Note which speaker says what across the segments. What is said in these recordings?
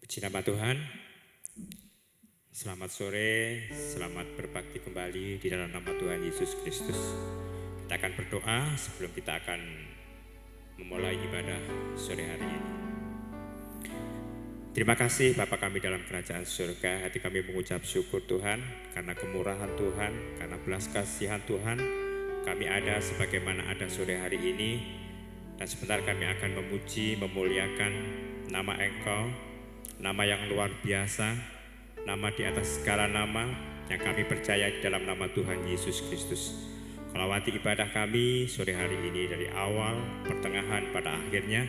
Speaker 1: Puji nama Tuhan. Selamat sore, selamat berbakti kembali di dalam nama Tuhan Yesus Kristus. Kita akan berdoa sebelum kita akan memulai ibadah sore hari ini. Terima kasih Bapa kami dalam kerajaan surga. Hati kami mengucap syukur Tuhan karena kemurahan Tuhan, karena belas kasihan Tuhan. Kami ada sebagaimana ada sore hari ini. Dan sebentar kami akan memuji, memuliakan nama Engkau, nama yang luar biasa, nama di atas segala nama yang kami percaya di dalam nama Tuhan Yesus Kristus. Kelawati ibadah kami sore hari ini dari awal, pertengahan, pada akhirnya.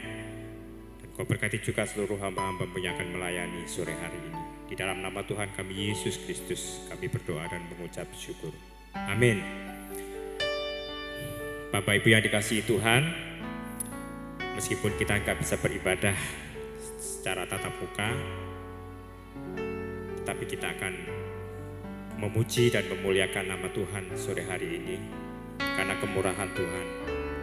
Speaker 1: Dan Kau berkati juga seluruh hamba-hamba yang akan melayani sore hari ini. Di dalam nama Tuhan kami Yesus Kristus, kami berdoa dan mengucap syukur. Amin. Bapak Ibu yang dikasihi Tuhan, meskipun kita nggak bisa beribadah secara tatap muka, tetapi kita akan memuji dan memuliakan nama Tuhan sore hari ini karena kemurahan Tuhan,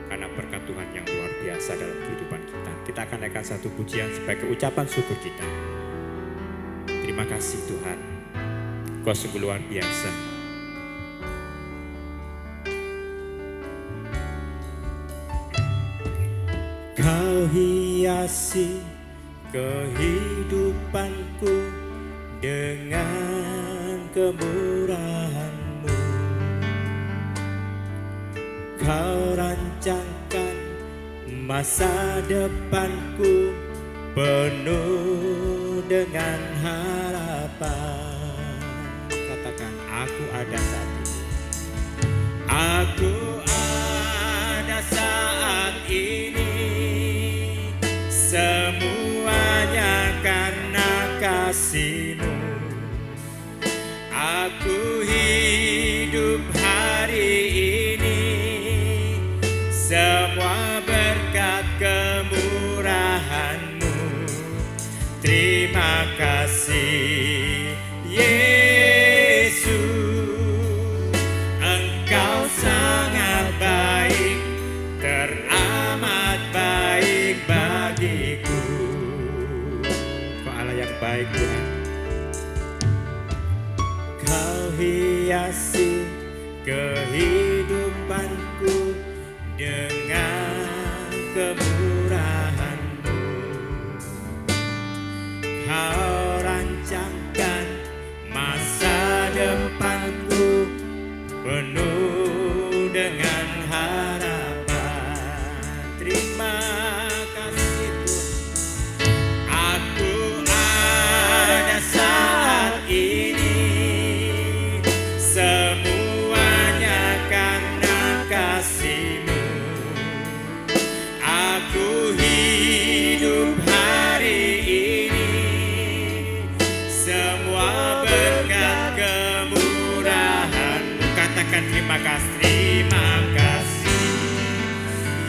Speaker 1: karena berkat Tuhan yang luar biasa dalam kehidupan kita. Kita akan naikkan satu pujian sebagai ucapan syukur kita. Terima kasih Tuhan, Kau sungguh luar biasa. Kau hiasi kehidupanku dengan kemurahan-Mu. Kau rancangkan masa depanku penuh dengan harapan. Katakan, aku ada saat ini. Aku ada saat ini. Semuanya karena kasih-Mu. Aku hidup hari ini, semua berkat kemurahan-Mu. Terima kasih Yesus, Engkau sangat baik, teramat baik bagiku. Kau Allah yang baik Tuhan. Kau hiasi kehidupanku dengan kemurahan-Mu. Kau rancangkan masa depanku penuh dengan harapan. Terima kasih Tuhan. Aku ada saat ini, semuanya karena kasih-Mu. Aku hidup hari ini, semua berkat kemurahan-Mu. Katakan terima kasih, terima kasih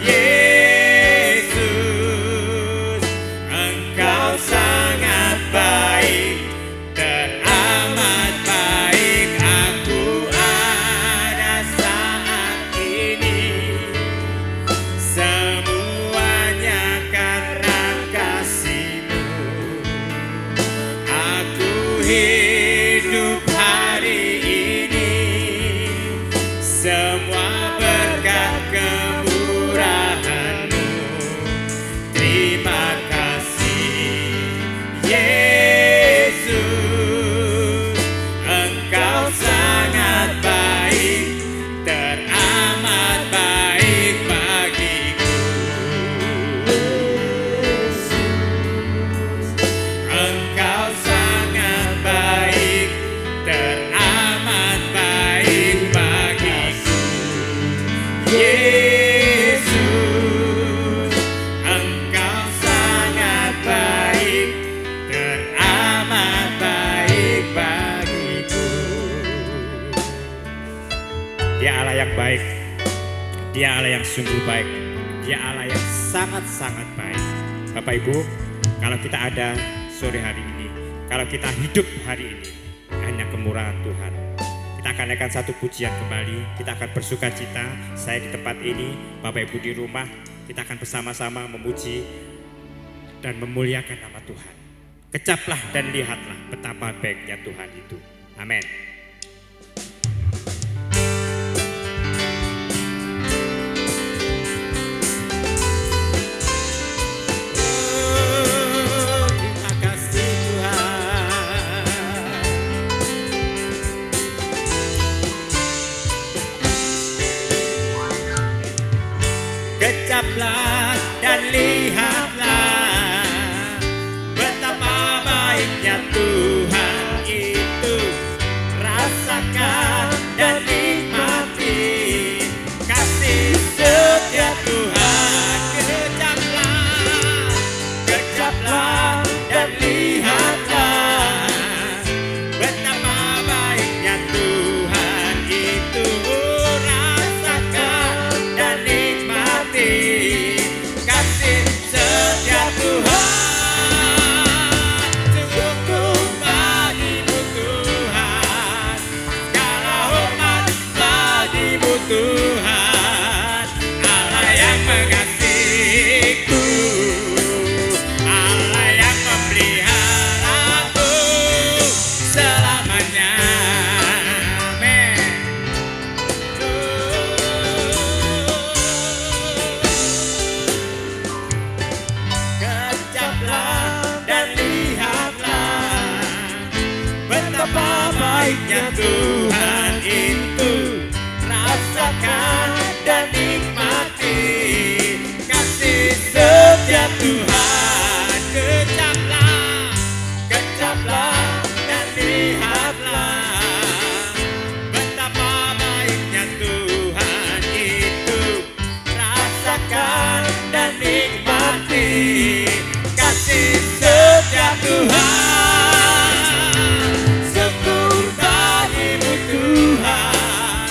Speaker 1: Yesus, Engkau sangat baik, teramat baik. Aku ada saat ini, semuanya karena kasih-Mu. Aku hidup hari ini, semua berkat kemurahan-Mu. Terima kasih Yesus, Engkau sangat baik, teramat baik bagiku. Engkau sangat baik, teramat baik bagiku. Yesus, Engkau sangat baik, teramat baik bagiku. Dia Allah yang baik, Dia Allah yang sungguh baik, Dia Allah yang sangat-sangat baik. Bapak Ibu, kalau kita ada sore hari ini, kalau kita hidup hari ini, hanya kemurahan Tuhan. Kita akan naikkan satu pujian kembali, kita akan bersuka cita. Saya di tempat ini, Bapak Ibu di rumah, kita akan bersama-sama memuji dan memuliakan nama Tuhan. Kecaplah dan lihatlah betapa baiknya Tuhan itu. Amin.
Speaker 2: Terima kasih Tuhan. Kecaplah dan lihatlah betapa baiknya Tuhan itu. Rasakan dan nikmati kasih setia Tuhan. Kecaplah dan lihatlah betapa baiknya Tuhan itu. Rasakan dan nikmati kasih setia Tuhan. Cukup bagimu Tuhan, segala hormat bagimu Tuhan. Allah yang mengasihiku, Allah yang memeliharaku selamanya. Amin. Kecaplah dan lihatlah betapa baiknya Tuhan itu. Rasakan dan nikmati kasih setia Tuhan. Kecaplah dan lihatlah betapa baiknya Tuhan itu. Rasakan dan nikmati kasih setia Tuhan. Syukur bagimu Tuhan,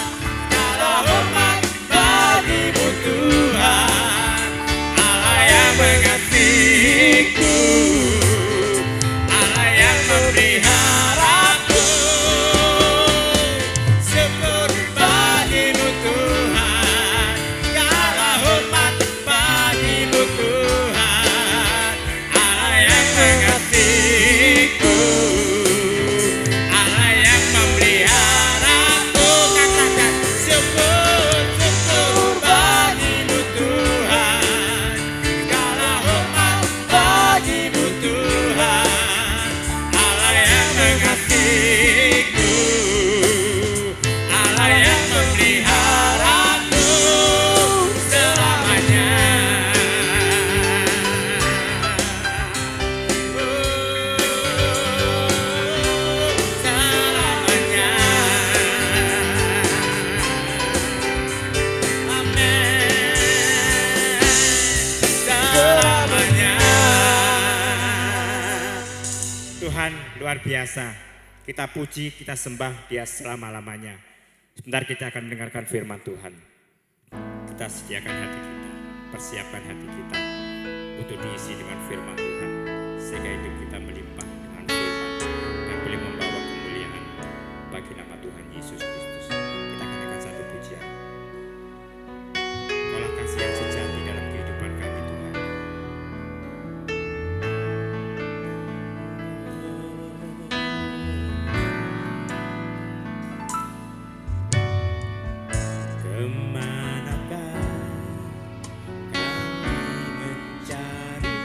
Speaker 2: segala hormat bagimu Tuhan. Allah yang mengasihiku, Allah yang memeliharaku. Syukur bagimu Tuhan, segala hormat bagimu Tuhan. Allah yang mengasihiku, Allah yang memeliharaku. Katakan syukur bagimu Tuhan, segala hormat bagimu Tuhan. Allah yang mengasihiku, Allah yang memeliharaku selamanya. Selamanya. Amin. Selamanya.
Speaker 1: Tuhan luar biasa. Kita puji, kita sembah Dia selama-lamanya. Sebentar kita akan mendengarkan firman Tuhan. Kita sediakan hati kita, persiapkan hati kita untuk diisi dengan firman Tuhan. Sehingga hidup kita melimpah dengan firman dan boleh membawa kemuliaan bagi nama Tuhan Yesus Kristus. Kita akan dengarkan satu pujian. Kaulah kasih yang sejati dalam kehidupan kami Tuhan.
Speaker 2: Kemanakah kami mencari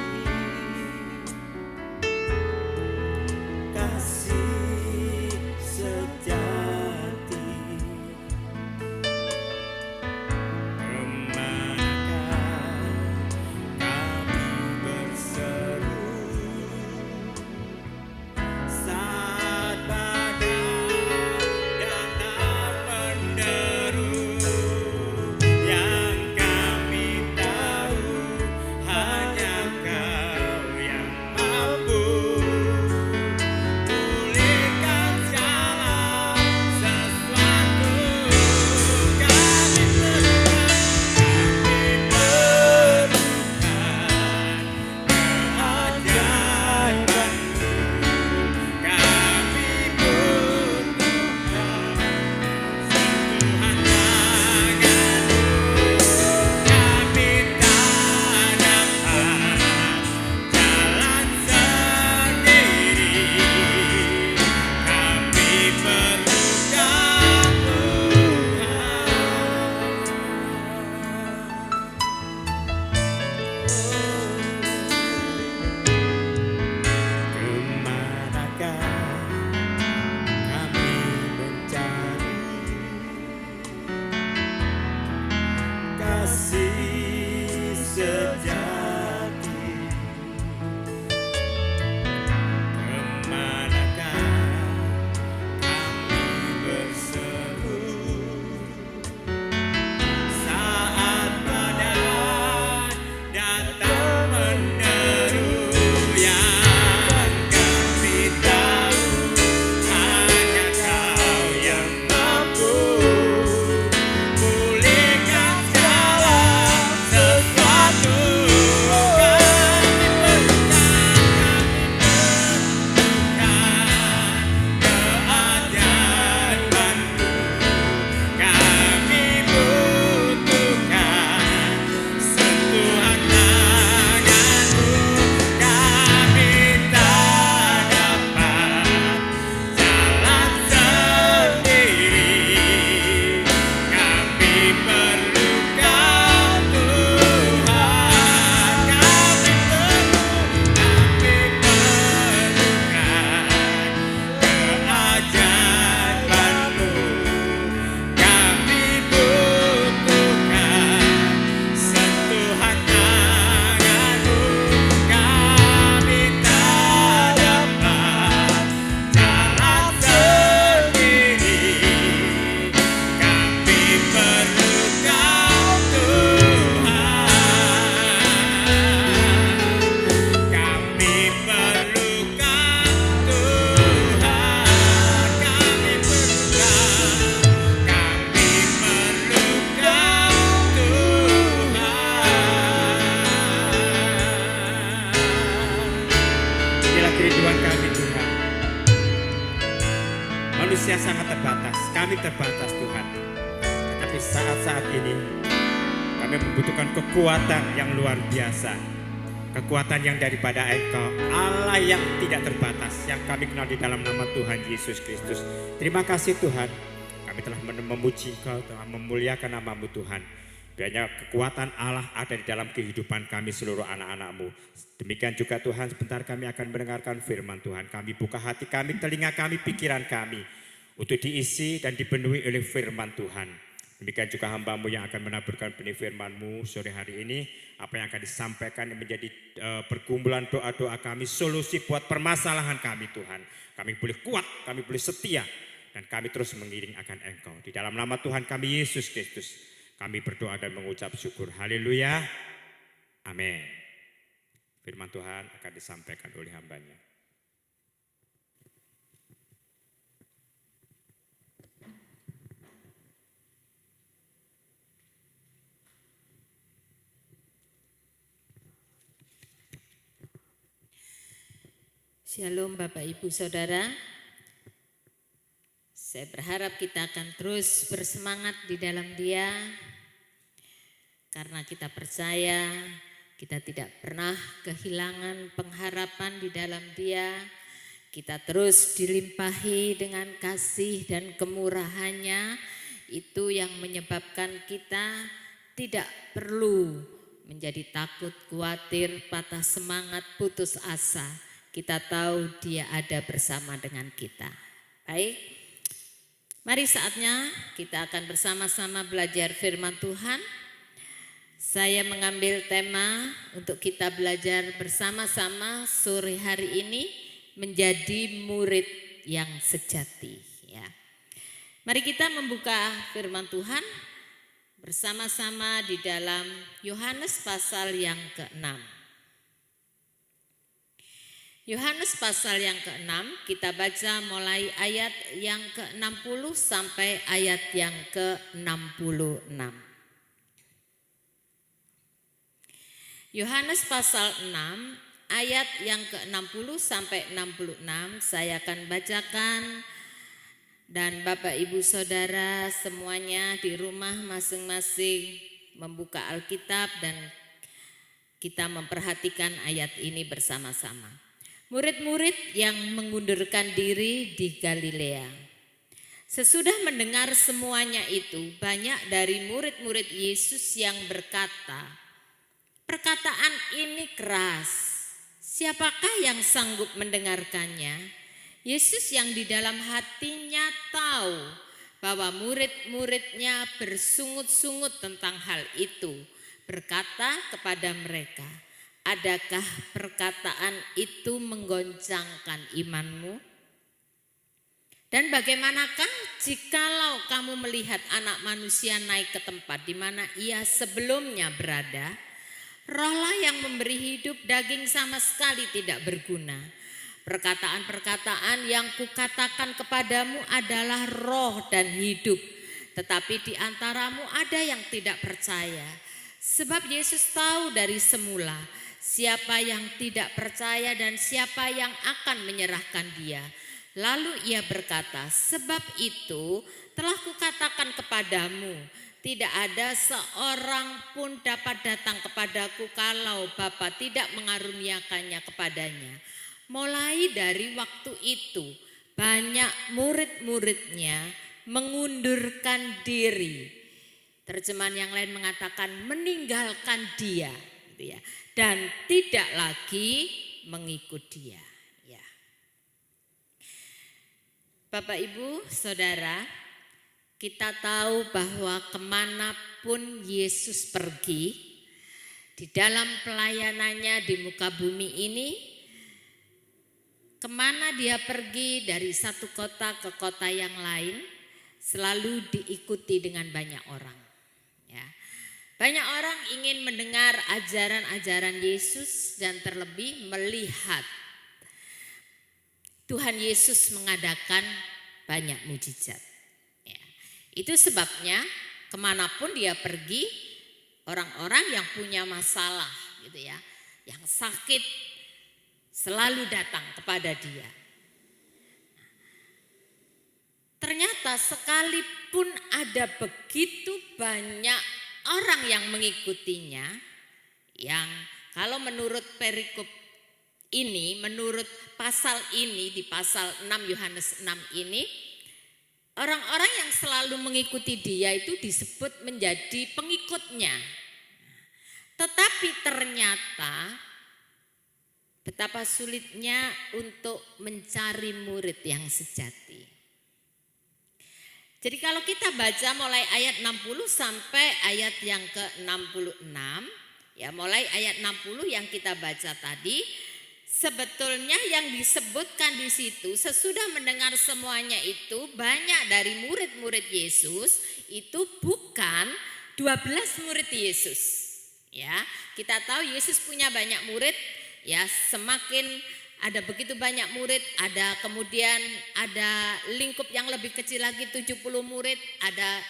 Speaker 1: manusia sangat terbatas, kami terbatas Tuhan. Tetapi saat-saat ini kami membutuhkan kekuatan yang luar biasa. Kekuatan yang daripada Engkau, Allah yang tidak terbatas, yang kami kenal di dalam nama Tuhan Yesus Kristus. Terima kasih Tuhan, kami telah memuji Engkau, telah memuliakan nama-Mu Tuhan. Biarnya kekuatan Allah ada di dalam kehidupan kami seluruh anak-anak-Mu. Demikian juga Tuhan, sebentar kami akan mendengarkan firman Tuhan. Kami buka hati kami, telinga kami, pikiran kami untuk diisi dan dipenuhi oleh firman Tuhan. Demikian juga hamba-Mu yang akan menaburkan benih firman-Mu sore hari ini. Apa yang akan disampaikan yang menjadi pergumulan doa-doa kami, solusi buat permasalahan kami Tuhan. Kami boleh kuat, kami boleh setia, dan kami terus mengiring akan Engkau. Di dalam nama Tuhan kami Yesus Kristus, kami berdoa dan mengucap syukur. Haleluya. Amin. Firman Tuhan akan disampaikan oleh hamba-Nya.
Speaker 3: Shalom Bapak Ibu Saudara. Saya berharap kita akan terus bersemangat di dalam Dia. Karena kita percaya kita tidak pernah kehilangan pengharapan di dalam Dia. Kita terus dilimpahi dengan kasih dan kemurahan-Nya. Itu yang menyebabkan kita tidak perlu menjadi takut, khawatir, patah semangat, putus asa. Kita tahu Dia ada bersama dengan kita. Baik, mari saatnya kita akan bersama-sama belajar firman Tuhan. Saya mengambil tema untuk kita belajar bersama-sama sore hari ini, menjadi murid yang sejati. Ya. Mari kita membuka firman Tuhan bersama-sama di dalam Yohanes pasal yang ke-6. Yohanes pasal yang ke-6 kita baca mulai ayat yang ke-60 sampai ayat yang ke-66. Yohanes pasal 6 ayat yang ke-60 sampai 66 saya akan bacakan, dan Bapak Ibu Saudara semuanya di rumah masing-masing membuka Alkitab dan kita memperhatikan ayat ini bersama-sama. Murid-murid yang mengundurkan diri di Galilea. Sesudah mendengar semuanya itu, banyak dari murid-murid Yesus yang berkata, "Perkataan ini keras, siapakah yang sanggup mendengarkannya?" Yesus yang di dalam hatinya tahu bahwa murid-muridnya bersungut-sungut tentang hal itu, berkata kepada mereka, "Adakah perkataan itu menggoncangkan imanmu? Dan bagaimanakah jikalau kamu melihat Anak Manusia naik ke tempat di mana Ia sebelumnya berada? Rohlah yang memberi hidup, daging sama sekali tidak berguna. Perkataan-perkataan yang kukatakan kepadamu adalah roh dan hidup, tetapi di antaramu ada yang tidak percaya." Sebab Yesus tahu dari semula siapa yang tidak percaya dan siapa yang akan menyerahkan Dia. Lalu Ia berkata, "Sebab itu telah kukatakan kepadamu, tidak ada seorang pun dapat datang kepadaku kalau Bapa tidak mengaruniakannya kepadanya." Mulai dari waktu itu banyak murid-muridnya mengundurkan diri. Terjemahan yang lain mengatakan meninggalkan Dia, gitu ya, dan tidak lagi mengikut Dia. Ya. Bapak Ibu Saudara, kita tahu bahwa kemanapun Yesus pergi di dalam pelayanannya di muka bumi ini, kemana Dia pergi dari satu kota ke kota yang lain, selalu diikuti dengan banyak orang. Ya. Banyak orang ingin mendengar ajaran-ajaran Yesus dan terlebih melihat Tuhan Yesus mengadakan banyak mujizat. Ya. Itu sebabnya kemanapun Dia pergi, orang-orang yang punya masalah, gitu ya, yang sakit, selalu datang kepada Dia. ternyata sekalipun ada begitu banyak orang yang mengikutinya, yang kalau menurut perikop ini, menurut pasal ini, di pasal 6 Yohanes 6 ini, orang-orang yang selalu mengikuti dia itu disebut menjadi pengikutnya. Tetapi ternyata betapa sulitnya untuk mencari murid yang sejati. Jadi kalau kita baca mulai ayat 60 sampai ayat yang ke-66, ya mulai ayat 60 yang kita baca tadi, sebetulnya yang disebutkan di situ sesudah mendengar semuanya itu banyak dari murid-murid Yesus itu bukan 12 murid Yesus. Ya, kita tahu Yesus punya banyak murid, ya semakin ada begitu banyak murid, ada kemudian ada lingkup yang lebih kecil lagi 70 murid, ada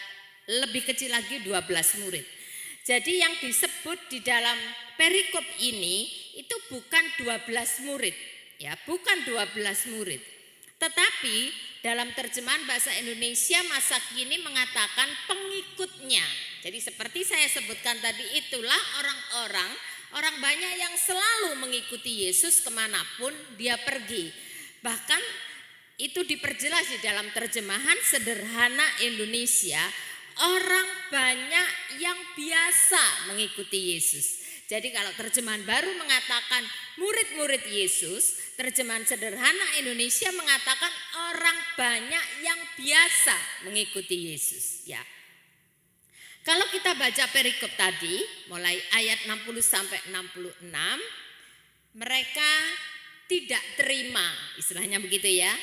Speaker 3: lebih kecil lagi 12 murid. Jadi yang disebut di dalam perikop ini itu bukan 12 murid, ya, bukan 12 murid. Tetapi dalam terjemahan bahasa Indonesia masa kini mengatakan pengikutnya. Jadi seperti saya sebutkan tadi, itulah orang banyak yang selalu mengikuti Yesus kemanapun dia pergi. Bahkan itu diperjelas di dalam terjemahan sederhana Indonesia, orang banyak yang biasa mengikuti Yesus. Jadi kalau terjemahan baru mengatakan murid-murid Yesus, terjemahan sederhana Indonesia mengatakan orang banyak yang biasa mengikuti Yesus. Ya. Kalau kita baca perikop tadi, mulai ayat 60 sampai 66, mereka tidak terima, istilahnya begitu ya,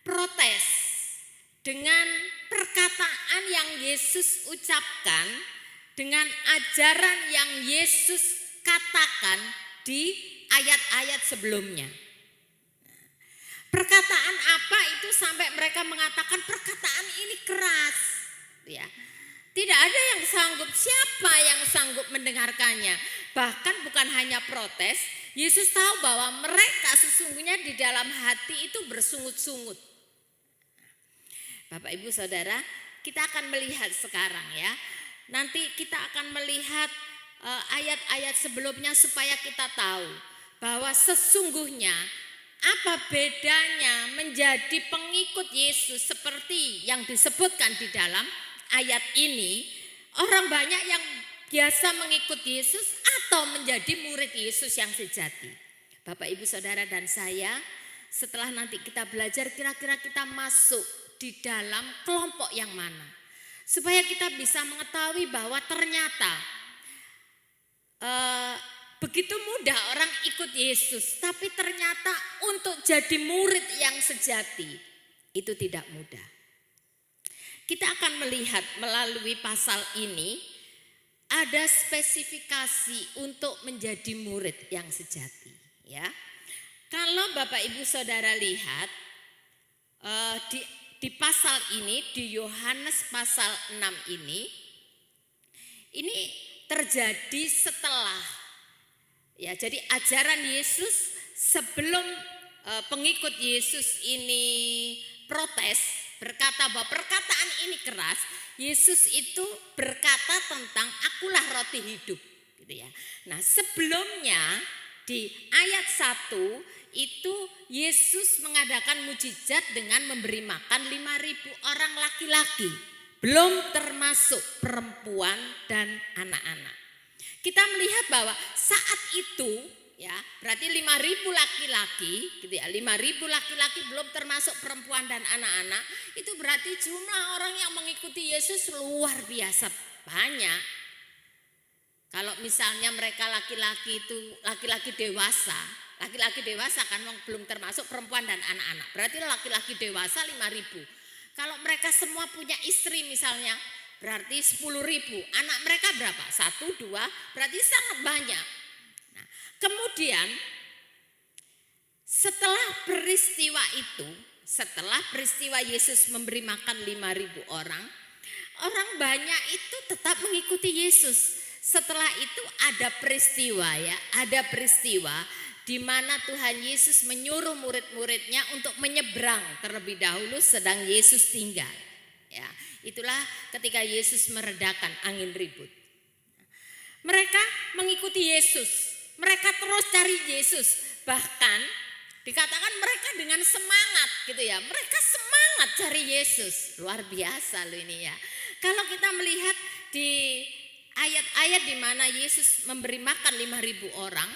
Speaker 3: protes dengan perkataan yang Yesus ucapkan, dengan ajaran yang Yesus katakan di ayat-ayat sebelumnya. Perkataan apa itu sampai mereka mengatakan perkataan ini keras, ya. Tidak ada yang sanggup, siapa yang sanggup mendengarkannya. Bahkan bukan hanya protes, Yesus tahu bahwa mereka sesungguhnya di dalam hati itu bersungut-sungut. Bapak Ibu Saudara, kita akan melihat sekarang ya. Nanti kita akan melihat ayat-ayat sebelumnya supaya kita tahu bahwa sesungguhnya apa bedanya menjadi pengikut Yesus seperti yang disebutkan di dalam ayat ini, orang banyak yang biasa mengikuti Yesus atau menjadi murid Yesus yang sejati. Bapak Ibu Saudara dan saya, setelah nanti kita belajar kira-kira kita masuk di dalam kelompok yang mana, supaya kita bisa mengetahui bahwa ternyata begitu mudah orang ikut Yesus, tapi ternyata untuk jadi murid yang sejati itu tidak mudah. Kita akan melihat melalui pasal ini ada spesifikasi untuk menjadi murid yang sejati, ya. Kalau Bapak Ibu Saudara lihat di pasal ini, di Yohanes pasal 6 ini terjadi setelah, ya, jadi ajaran Yesus sebelum pengikut Yesus ini protes, berkata bahwa perkataan ini keras, Yesus itu berkata tentang akulah roti hidup, gitu ya. Nah, sebelumnya di ayat 1 itu Yesus mengadakan mujizat dengan memberi makan 5.000 orang laki-laki, belum termasuk perempuan dan anak-anak. Kita melihat bahwa saat itu, ya, berarti 5.000 laki-laki, gitu ya, 5.000 laki-laki belum termasuk perempuan dan anak-anak, itu berarti jumlah orang yang mengikuti Yesus luar biasa banyak. Kalau misalnya mereka laki-laki itu laki-laki dewasa kan belum termasuk perempuan dan anak-anak, berarti laki-laki dewasa 5.000. Kalau mereka semua punya istri misalnya, berarti 10.000. Anak mereka berapa? 1, 2, berarti sangat banyak. Nah, kemudian setelah peristiwa Yesus memberi makan 5.000 orang banyak itu tetap mengikuti Yesus. Setelah itu ada peristiwa di mana Tuhan Yesus menyuruh murid-muridnya untuk menyeberang terlebih dahulu sedang Yesus tinggal. Ya, itulah ketika Yesus meredakan angin ribut. Mereka mengikuti Yesus, mereka terus cari Yesus. Bahkan dikatakan mereka dengan semangat gitu ya. Mereka semangat cari Yesus. Luar biasa loh ini ya. Kalau kita melihat di ayat-ayat di mana Yesus memberi makan 5.000 orang,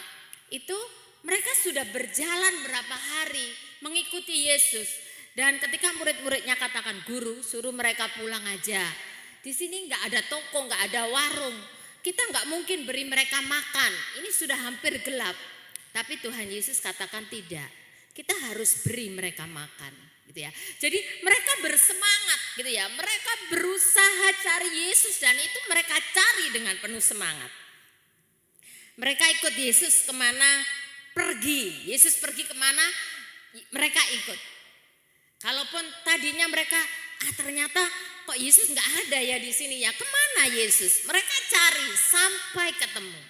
Speaker 3: itu mereka sudah berjalan berapa hari mengikuti Yesus. Dan ketika murid-muridnya katakan, "Guru, suruh mereka pulang aja. Di sini nggak ada toko, nggak ada warung. Kita nggak mungkin beri mereka makan. Ini sudah hampir gelap." Tapi Tuhan Yesus katakan tidak. Kita harus beri mereka makan, gitu ya. Jadi mereka bersemangat, gitu ya. Mereka berusaha cari Yesus dan itu mereka cari dengan penuh semangat. Mereka ikut Yesus kemana pergi. Yesus pergi kemana, mereka ikut. Kalaupun tadinya mereka, ternyata kok Yesus nggak ada ya di sini ya. Kemana Yesus? Mereka cari sampai ketemu.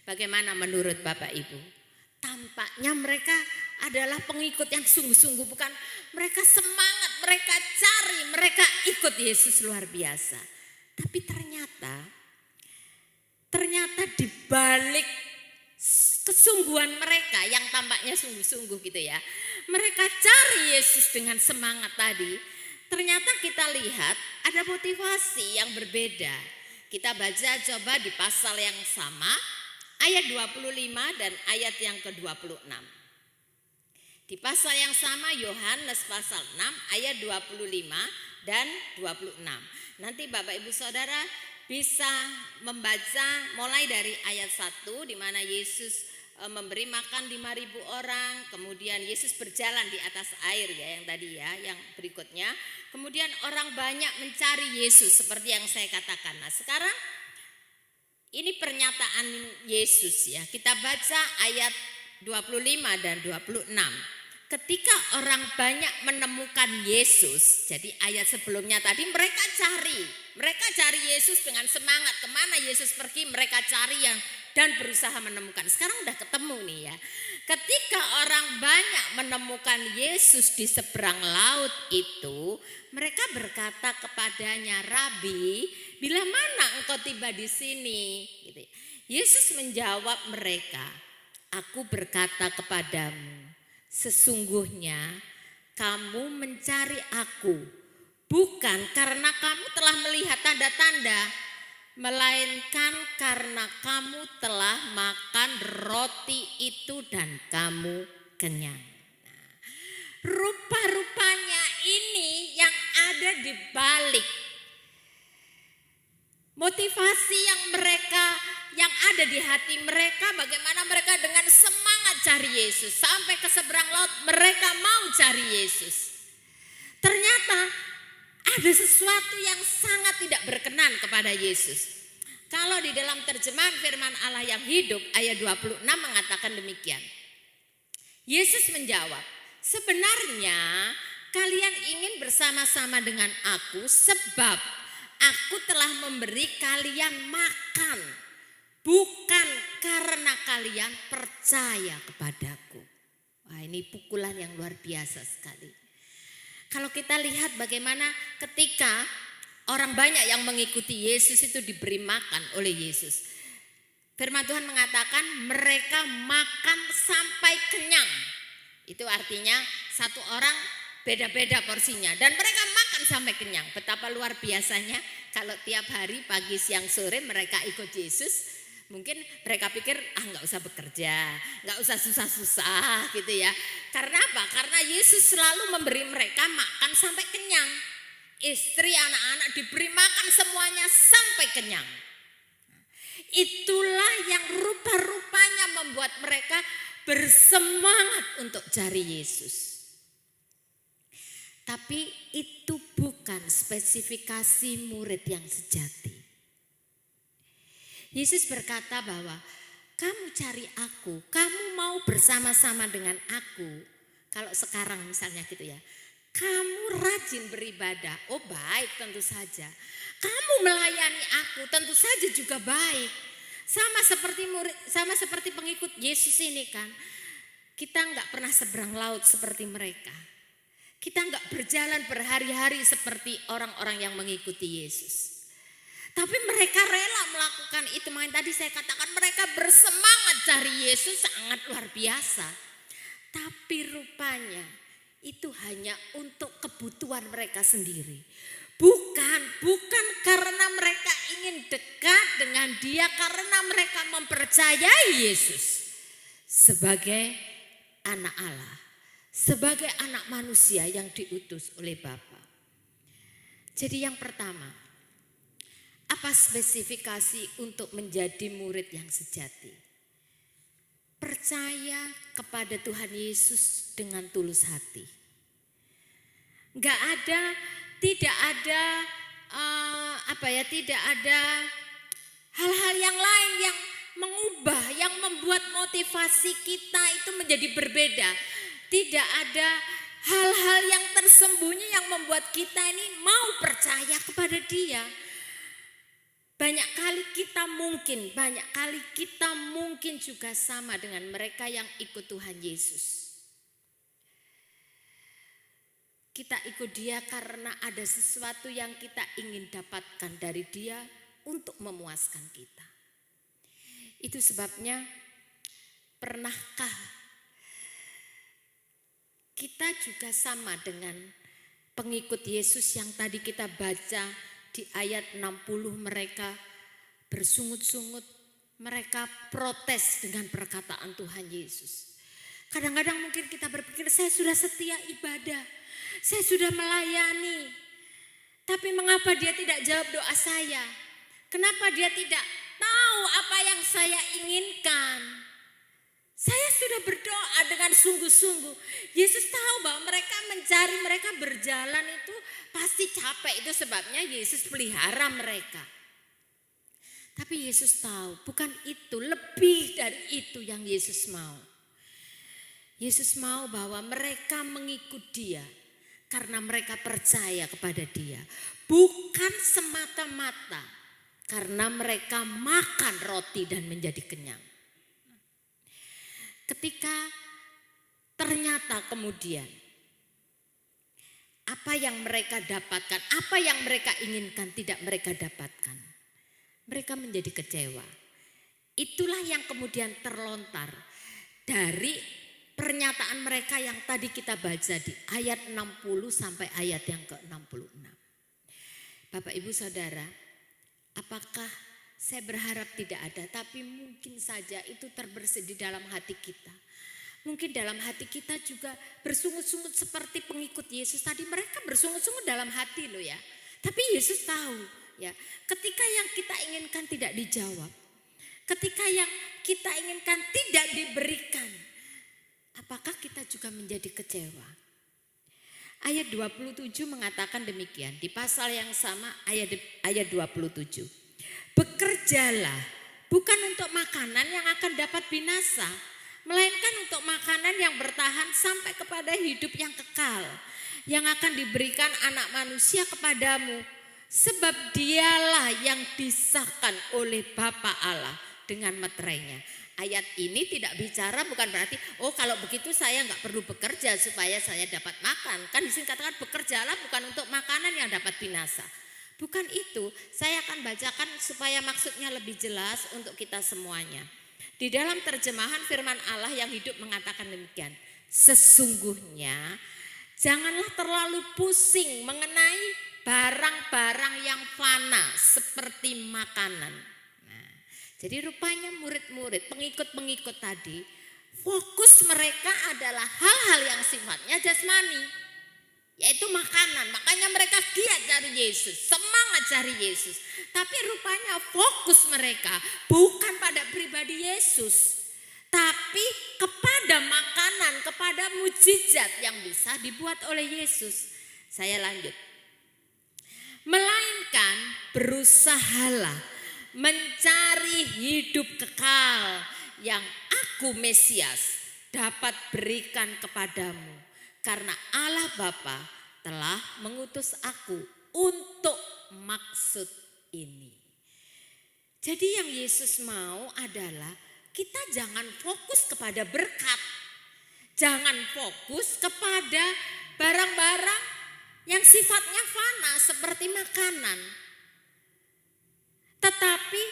Speaker 3: Bagaimana menurut Bapak Ibu? Tampaknya mereka adalah pengikut yang sungguh-sungguh, bukan mereka semangat, mereka cari, mereka ikut Yesus luar biasa. Tapi ternyata di balik kesungguhan mereka yang tampaknya sungguh-sungguh gitu ya. Mereka cari Yesus dengan semangat tadi. Ternyata kita lihat ada motivasi yang berbeda. Kita baca coba di pasal yang sama, ayat 25 dan ayat yang ke-26. Di pasal yang sama Yohanes pasal 6 ayat 25 dan 26. Nanti Bapak Ibu Saudara bisa membaca mulai dari ayat 1 di mana Yesus memberi makan 5.000 orang, kemudian Yesus berjalan di atas air ya yang tadi ya, yang berikutnya. Kemudian orang banyak mencari Yesus seperti yang saya katakan. Nah, sekarang ini pernyataan Yesus ya. Kita baca ayat 25 dan 26. Ketika orang banyak menemukan Yesus, jadi ayat sebelumnya tadi mereka cari Yesus dengan semangat. Kemana Yesus pergi mereka cari dan berusaha menemukan. Sekarang udah ketemu nih ya. Ketika orang banyak menemukan Yesus di seberang laut itu, mereka berkata kepadanya, "Rabi, bila mana engkau tiba di sini?" Gitu. Yesus menjawab mereka, "Aku berkata kepadamu, sesungguhnya kamu mencari aku bukan karena kamu telah melihat tanda-tanda, melainkan karena kamu telah makan roti itu dan kamu kenyang." Nah, rupa-rupanya ini yang ada di balik motivasi yang ada di hati mereka, bagaimana mereka dengan semangat cari Yesus. Sampai ke seberang laut mereka mau cari Yesus. Ternyata ada sesuatu yang sangat tidak berkenan kepada Yesus. Kalau di dalam terjemahan firman Allah yang hidup ayat 26 mengatakan demikian. Yesus menjawab, "Sebenarnya kalian ingin bersama-sama dengan aku sebab aku telah memberi kalian makan, bukan karena kalian percaya kepadaku." Wah, ini pukulan yang luar biasa sekali. Kalau kita lihat bagaimana ketika orang banyak yang mengikuti Yesus itu diberi makan oleh Yesus. Firman Tuhan mengatakan mereka makan sampai kenyang. Itu artinya satu orang beda-beda porsinya dan mereka makan sampai kenyang. Betapa luar biasanya kalau tiap hari pagi siang sore mereka ikut Yesus. Mungkin mereka pikir nggak usah bekerja, nggak usah susah-susah gitu ya. Karena apa? Karena Yesus selalu memberi mereka makan sampai kenyang. Istri, anak-anak diberi makan semuanya sampai kenyang. Itulah yang rupa-rupanya membuat mereka bersemangat untuk cari Yesus. Tapi itu bukan spesifikasi murid yang sejati. Yesus berkata bahwa kamu cari aku, kamu mau bersama-sama dengan aku. Kalau sekarang misalnya gitu ya, kamu rajin beribadah, oh baik tentu saja. Kamu melayani aku tentu saja juga baik. Sama seperti pengikut Yesus ini kan. Kita nggak pernah seberang laut seperti mereka. Kita nggak berjalan berhari-hari seperti orang-orang yang mengikuti Yesus. Tapi mereka rela melakukan itu. Makanya tadi saya katakan mereka bersemangat cari Yesus sangat luar biasa. Tapi rupanya itu hanya untuk kebutuhan mereka sendiri. Bukan karena mereka ingin dekat dengan Dia, karena mereka mempercayai Yesus sebagai anak Allah, sebagai anak manusia yang diutus oleh Bapa. Jadi yang pertama, apa spesifikasi untuk menjadi murid yang sejati? Percaya kepada Tuhan Yesus dengan tulus hati. Tidak ada hal-hal yang lain yang mengubah, yang membuat motivasi kita itu menjadi berbeda. Tidak ada hal-hal yang tersembunyi yang membuat kita ini mau percaya kepada Dia. Banyak kali kita mungkin juga sama dengan mereka yang ikut Tuhan Yesus. Kita ikut Dia karena ada sesuatu yang kita ingin dapatkan dari Dia untuk memuaskan kita. Itu sebabnya, pernahkah kita juga sama dengan pengikut Yesus yang tadi kita baca di ayat 60, mereka bersungut-sungut, mereka protes dengan perkataan Tuhan Yesus. Kadang-kadang mungkin kita berpikir, saya sudah setia ibadah, saya sudah melayani, tapi mengapa Dia tidak jawab doa saya? Kenapa Dia tidak tahu apa yang saya inginkan? Saya sudah berdoa dengan sungguh-sungguh. Yesus tahu bahwa mereka mencari, mereka berjalan itu pasti capek. Itu sebabnya Yesus pelihara mereka. Tapi Yesus tahu bukan itu, lebih dari itu yang Yesus mau. Yesus mau bahwa mereka mengikut Dia karena mereka percaya kepada Dia. Bukan semata-mata karena mereka makan roti dan menjadi kenyang. Ketika ternyata kemudian apa yang mereka dapatkan, apa yang mereka inginkan tidak mereka dapatkan, mereka menjadi kecewa. Itulah yang kemudian terlontar dari pernyataan mereka yang tadi kita baca di ayat 60 sampai ayat yang ke-66. Bapak Ibu Saudara, apakah saya berharap tidak ada, tapi mungkin saja itu terbersit di dalam hati kita. Mungkin dalam hati kita juga bersungut-sungut seperti pengikut Yesus tadi. Mereka bersungut-sungut dalam hati loh ya. Tapi Yesus tahu ya, ketika yang kita inginkan tidak dijawab, ketika yang kita inginkan tidak diberikan, apakah kita juga menjadi kecewa? Ayat 27 mengatakan demikian, di pasal yang sama ayat 27. Bekerjalah bukan untuk makanan yang akan dapat binasa, melainkan untuk makanan yang bertahan sampai kepada hidup yang kekal, yang akan diberikan anak manusia kepadamu. Sebab Dialah yang disahkan oleh Bapa Allah dengan meterainya. Ayat ini tidak bicara, bukan berarti kalau begitu saya nggak perlu bekerja supaya saya dapat makan. Kan di sini katakan bekerjalah bukan untuk makanan yang dapat binasa. Bukan itu, saya akan bacakan supaya maksudnya lebih jelas untuk kita semuanya. Di dalam terjemahan firman Allah yang hidup mengatakan demikian. Sesungguhnya janganlah terlalu pusing mengenai barang-barang yang fana seperti makanan. Nah, jadi rupanya murid-murid, pengikut-pengikut tadi, fokus mereka adalah hal-hal yang sifatnya jasmani. Yaitu makanan, makanya mereka giat cari Yesus, semangat cari Yesus. Tapi rupanya fokus mereka bukan pada pribadi Yesus, tapi kepada makanan, kepada mujizat yang bisa dibuat oleh Yesus. Saya lanjut. Melainkan berusahalah mencari hidup kekal yang aku Mesias dapat berikan kepadamu. Karena Allah Bapa telah mengutus aku untuk maksud ini. Jadi yang Yesus mau adalah kita jangan fokus kepada berkat. Jangan fokus kepada barang-barang yang sifatnya fana seperti makanan. Tetapi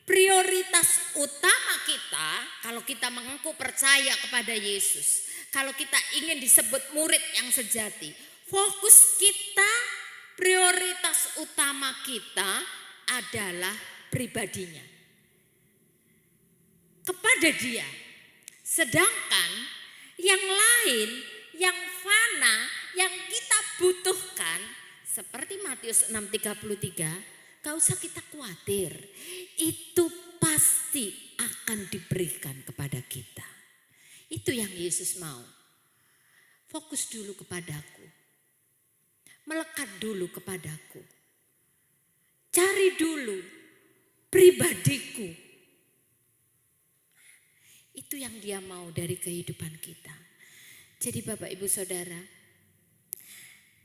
Speaker 3: prioritas utama kita kalau kita mengaku percaya kepada Yesus, kalau kita ingin disebut murid yang sejati, fokus kita, prioritas utama kita adalah pribadinya. Kepada dia. Sedangkan yang lain, yang fana, yang kita butuhkan, seperti Matius 6:33, gak usah kita khawatir. Itu pasti akan diberikan kepada kita. Itu yang Yesus mau. Fokus dulu kepadaku. Melekat dulu kepadaku. Cari dulu pribadiku. Itu yang dia mau dari kehidupan kita. Jadi Bapak Ibu Saudara,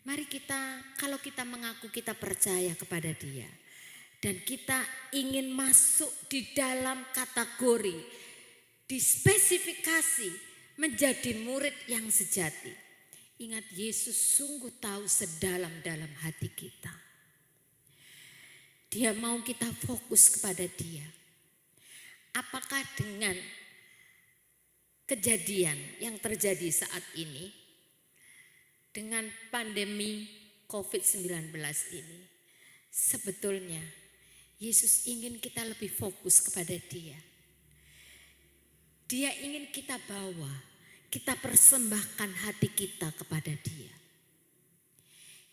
Speaker 3: mari kita, kalau kita mengaku kita percaya kepada dia, dan kita ingin masuk di dalam kategori, dispesifikasi menjadi murid yang sejati. Ingat, Yesus sungguh tahu sedalam-dalam hati kita. Dia mau kita fokus kepada dia. Apakah dengan kejadian yang terjadi saat ini, dengan pandemi COVID-19 ini, sebetulnya Yesus ingin kita lebih fokus kepada dia. Dia ingin kita bawa, kita persembahkan hati kita kepada dia.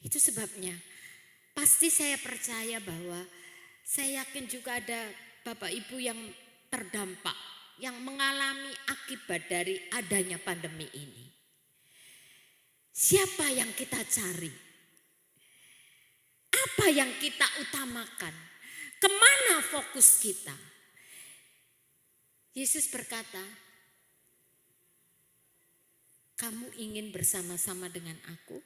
Speaker 3: Itu sebabnya pasti saya percaya bahwa saya yakin juga ada Bapak Ibu yang terdampak, yang mengalami akibat dari adanya pandemi ini. Siapa yang kita cari? Apa yang kita utamakan? Kemana fokus kita? Yesus berkata, kamu ingin bersama-sama dengan aku?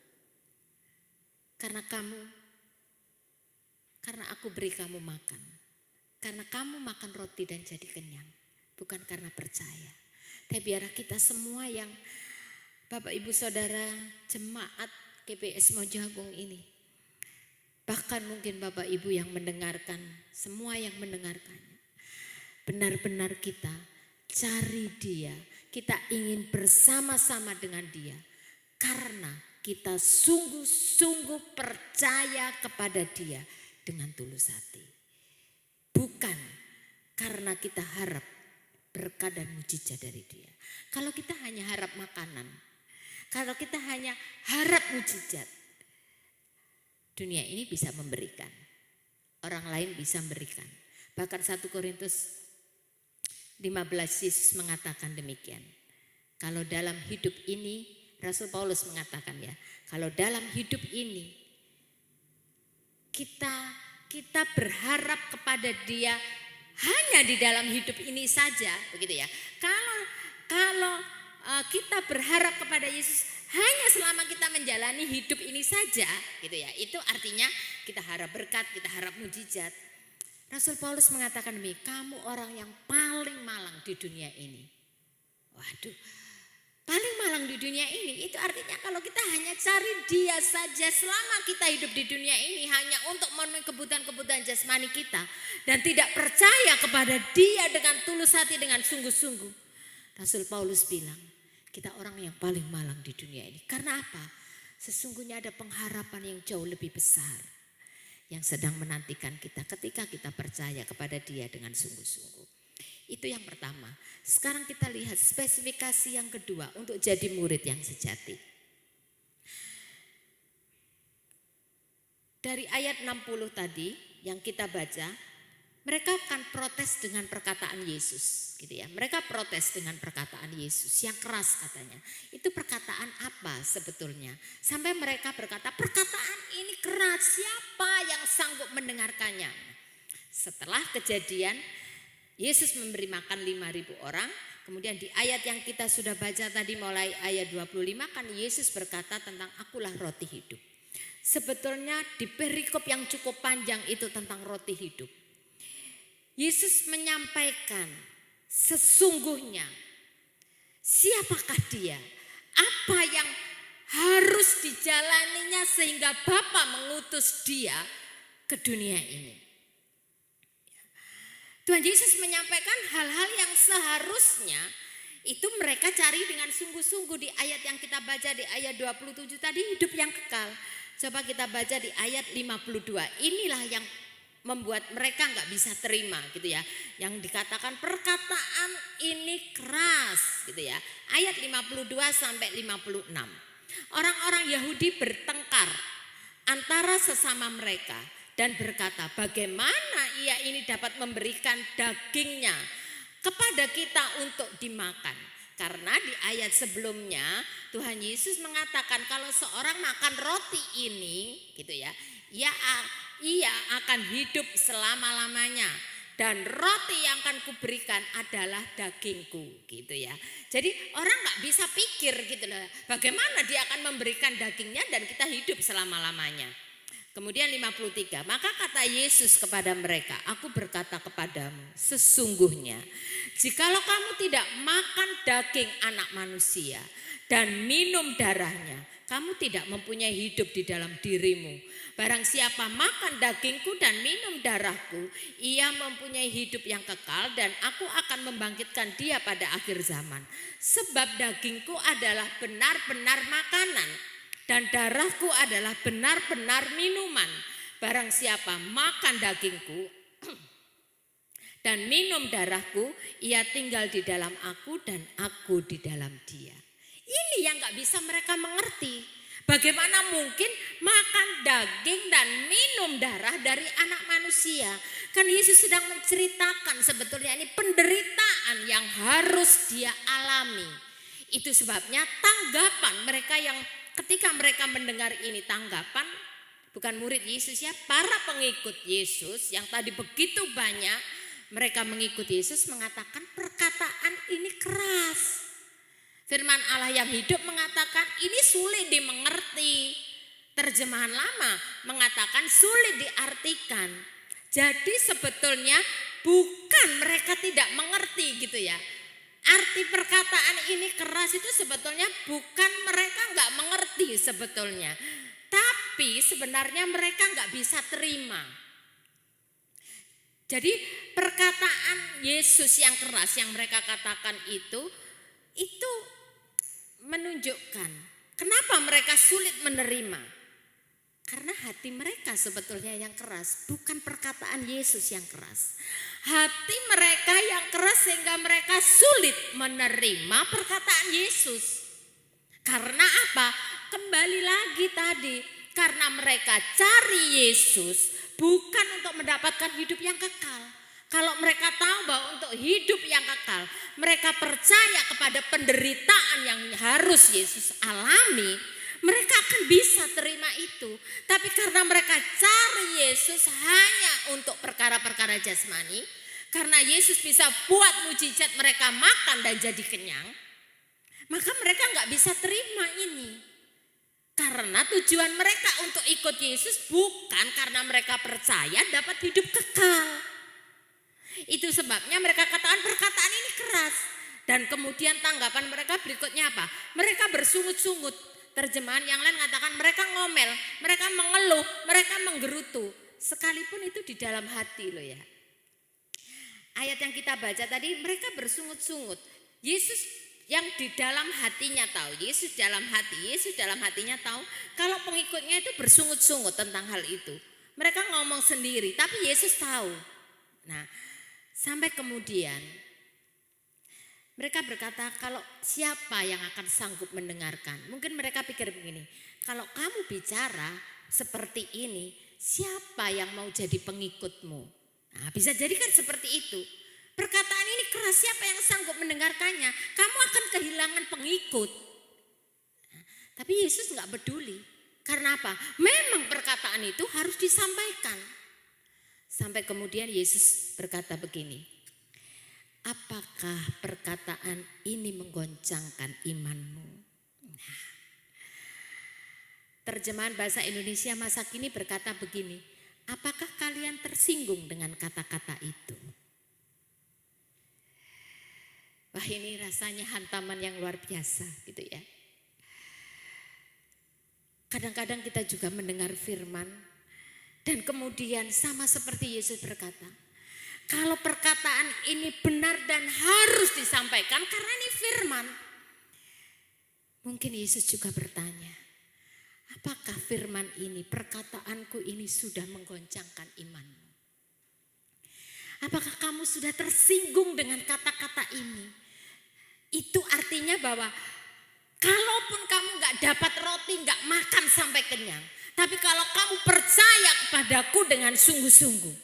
Speaker 3: Karena aku beri kamu makan. Karena kamu makan roti dan jadi kenyang. Bukan karena percaya. Tapi biar kita semua yang Bapak Ibu Saudara jemaat GPS Mojagung ini. Bahkan mungkin Bapak Ibu yang mendengarkan, semua yang mendengarkannya. Benar-benar kita cari dia. Kita ingin bersama-sama dengan dia. Karena kita sungguh-sungguh percaya kepada dia dengan tulus hati. Bukan karena kita harap berkat dan mujizat dari dia. Kalau kita hanya harap makanan, kalau kita hanya harap mujizat, dunia ini bisa memberikan. Orang lain bisa memberikan. Bahkan 1 Korintus 15 Yesus mengatakan demikian. Kalau dalam hidup ini, Rasul Paulus mengatakan ya, kalau dalam hidup ini kita berharap kepada dia hanya di dalam hidup ini saja, begitu ya. Kalau kita berharap kepada Yesus hanya selama kita menjalani hidup ini saja, gitu ya. Itu artinya kita harap berkat, kita harap mujizat. Rasul Paulus mengatakan demi, kamu orang yang paling malang di dunia ini. Waduh, paling malang di dunia ini itu artinya kalau kita hanya cari dia saja selama kita hidup di dunia ini hanya untuk memenuhi kebutuhan-kebutuhan jasmani kita dan tidak percaya kepada dia dengan tulus hati, dengan sungguh-sungguh. Rasul Paulus bilang, kita orang yang paling malang di dunia ini. Karena apa? Sesungguhnya ada pengharapan yang jauh lebih besar yang sedang menantikan kita ketika kita percaya kepada dia dengan sungguh-sungguh. Itu yang pertama. Sekarang kita lihat spesifikasi yang kedua untuk jadi murid yang sejati. Dari ayat 60 tadi yang kita baca, mereka akan protes dengan perkataan Yesus, gitu ya. Mereka protes dengan perkataan Yesus yang keras katanya. Itu perkataan apa sebetulnya? Sampai mereka berkata, perkataan ini keras, siapa yang sanggup mendengarkannya? Setelah kejadian Yesus memberi makan 5.000 orang. Kemudian di ayat yang kita sudah baca tadi mulai ayat 25 kan Yesus berkata tentang akulah roti hidup. Sebetulnya di perikop yang cukup panjang itu tentang roti hidup. Yesus menyampaikan sesungguhnya siapakah dia, apa yang harus dijalaninya sehingga Bapa mengutus dia ke dunia ini. Tuhan Yesus menyampaikan hal-hal yang seharusnya itu mereka cari dengan sungguh-sungguh di ayat yang kita baca di ayat 27 tadi, hidup yang kekal. Coba kita baca di ayat 52. Inilah yang membuat mereka nggak bisa terima gitu ya. Yang dikatakan perkataan ini keras gitu ya. Ayat 52 sampai 56. Orang-orang Yahudi bertengkar antara sesama mereka dan berkata, bagaimana ia ini dapat memberikan dagingnya kepada kita untuk dimakan. Karena di ayat sebelumnya Tuhan Yesus mengatakan kalau seorang makan roti ini gitu ya, ia akan hidup selama-lamanya dan roti yang akan kuberikan adalah dagingku gitu ya. Jadi orang nggak bisa pikir gitu loh, bagaimana dia akan memberikan dagingnya dan kita hidup selama-lamanya. Kemudian 53, maka kata Yesus kepada mereka, aku berkata kepadamu, sesungguhnya jikalau kamu tidak makan daging anak manusia dan minum darahnya, kamu tidak mempunyai hidup di dalam dirimu. Barang siapa makan dagingku dan minum darahku, ia mempunyai hidup yang kekal dan aku akan membangkitkan dia pada akhir zaman. Sebab dagingku adalah benar-benar makanan dan darahku adalah benar-benar minuman. Barang siapa makan dagingku dan minum darahku, ia tinggal di dalam aku dan aku di dalam dia. Ini yang gak bisa mereka mengerti. Bagaimana mungkin makan daging dan minum darah dari anak manusia? Kan Yesus sedang menceritakan sebetulnya ini penderitaan yang harus dia alami. Itu sebabnya tanggapan mereka yang ketika mereka mendengar ini, tanggapan bukan murid Yesus ya, para pengikut Yesus yang tadi begitu banyak mereka mengikuti Yesus mengatakan perkataan ini keras. Firman Allah yang hidup mengatakan ini sulit dimengerti. Terjemahan lama mengatakan sulit diartikan. Jadi sebetulnya bukan mereka tidak mengerti gitu ya. Arti perkataan ini keras itu sebetulnya bukan mereka nggak mengerti sebetulnya. Tapi sebenarnya mereka nggak bisa terima. Jadi perkataan Yesus yang keras yang mereka katakan itu menunjukkan kenapa mereka sulit menerima. Karena hati mereka sebetulnya yang keras, bukan perkataan Yesus yang keras. Hati mereka yang keras sehingga mereka sulit menerima perkataan Yesus. Karena apa? Kembali lagi tadi, karena mereka cari Yesus bukan untuk mendapatkan hidup yang kekal. Kalau mereka tahu bahwa untuk hidup yang kekal, mereka percaya kepada penderitaan yang harus Yesus alami, mereka akan bisa terima itu. Tapi karena mereka cari Yesus hanya untuk perkara-perkara jasmani, karena Yesus bisa buat mujizat mereka makan dan jadi kenyang, maka mereka nggak bisa terima ini. Karena tujuan mereka untuk ikut Yesus bukan karena mereka percaya dapat hidup kekal. Itu sebabnya mereka katakan perkataan ini keras. Dan kemudian tanggapan mereka berikutnya apa? Mereka bersungut-sungut. Terjemahan yang lain katakan mereka ngomel, mereka mengeluh, mereka menggerutu. Sekalipun itu di dalam hati loh ya. Ayat yang kita baca tadi mereka bersungut-sungut. Yesus yang di dalam hatinya tahu, Yesus dalam hatinya tahu kalau pengikutnya itu bersungut-sungut tentang hal itu. Mereka ngomong sendiri, tapi Yesus tahu. Nah, sampai kemudian mereka berkata kalau siapa yang akan sanggup mendengarkan. Mungkin mereka pikir begini, kalau kamu bicara seperti ini, siapa yang mau jadi pengikutmu? Nah, bisa jadi kan seperti itu. Perkataan ini keras, siapa yang sanggup mendengarkannya? Kamu akan kehilangan pengikut. Nah, tapi Yesus gak peduli. Karena apa? Memang perkataan itu harus disampaikan. Sampai kemudian Yesus berkata begini, apakah perkataan ini menggoncangkan imanmu? Nah, terjemahan bahasa Indonesia masa kini berkata begini, apakah kalian tersinggung dengan kata-kata itu? Wah, ini rasanya hantaman yang luar biasa gitu ya. Kadang-kadang kita juga mendengar firman dan kemudian sama seperti Yesus berkata, kalau perkataan ini benar dan harus disampaikan karena ini firman. Mungkin Yesus juga bertanya, apakah firman ini, perkataanku ini sudah menggoncangkan imanmu? Apakah kamu sudah tersinggung dengan kata-kata ini? Itu artinya bahwa kalaupun kamu gak dapat roti, gak makan sampai kenyang. Tapi kalau kamu percaya kepadaku dengan sungguh-sungguh,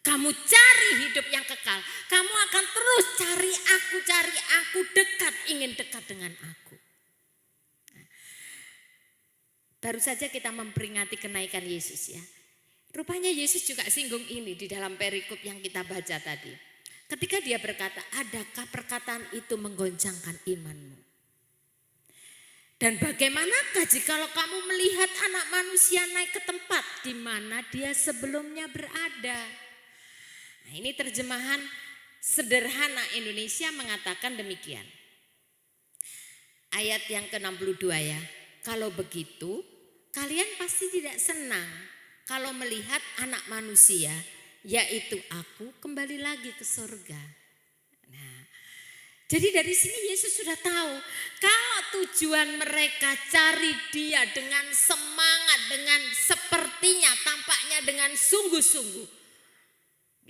Speaker 3: kamu cari hidup yang kekal, kamu akan terus cari aku, dekat, ingin dekat dengan aku. Baru saja kita memperingati kenaikan Yesus ya. Rupanya Yesus juga singgung ini di dalam perikop yang kita baca tadi. Ketika dia berkata, adakah perkataan itu menggoncangkan imanmu? Dan bagaimanakah jikalau kamu melihat anak manusia naik ke tempat di mana dia sebelumnya berada? Nah, ini terjemahan sederhana Indonesia mengatakan demikian. Ayat yang ke-62 ya. Kalau begitu, kalian pasti tidak senang kalau melihat anak manusia, yaitu aku, kembali lagi ke surga. Nah, jadi dari sini Yesus sudah tahu kalau tujuan mereka cari dia dengan semangat, dengan sepertinya, tampaknya dengan sungguh-sungguh,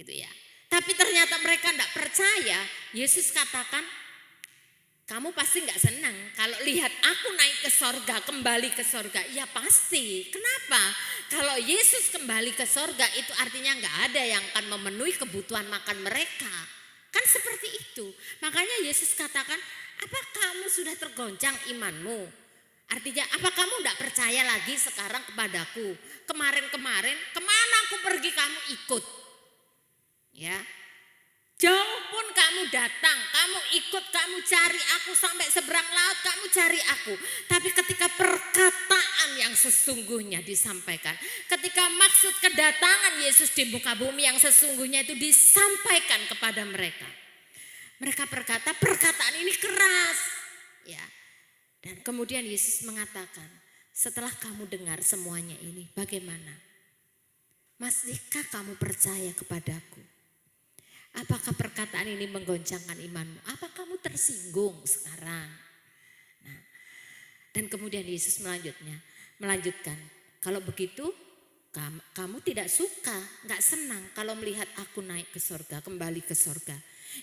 Speaker 3: gitu ya. Tapi ternyata mereka tidak percaya. Yesus katakan, kamu pasti nggak senang kalau lihat aku naik ke sorga, kembali ke sorga. Ya pasti. Kenapa? Kalau Yesus kembali ke sorga itu artinya nggak ada yang akan memenuhi kebutuhan makan mereka. Kan seperti itu. Makanya Yesus katakan, apa kamu sudah tergoncang imanmu? Artinya apa kamu nggak percaya lagi sekarang kepadaku? Kemarin-kemarin kemana aku pergi kamu ikut? Ya. Jauh pun kamu datang, kamu ikut, kamu cari aku sampai seberang laut, kamu cari aku. Tapi ketika perkataan yang sesungguhnya disampaikan, ketika maksud kedatangan Yesus di muka bumi yang sesungguhnya itu disampaikan kepada mereka, mereka berkata perkataan ini keras, ya. Dan kemudian Yesus mengatakan, setelah kamu dengar semuanya ini, bagaimana? Masihkah kamu percaya kepadaku? Apakah perkataan ini menggoncangkan imanmu? Apa kamu tersinggung sekarang? Nah, dan kemudian Yesus melanjutkan. Kalau begitu, kamu tidak suka, nggak senang kalau melihat aku naik ke sorga, kembali ke sorga.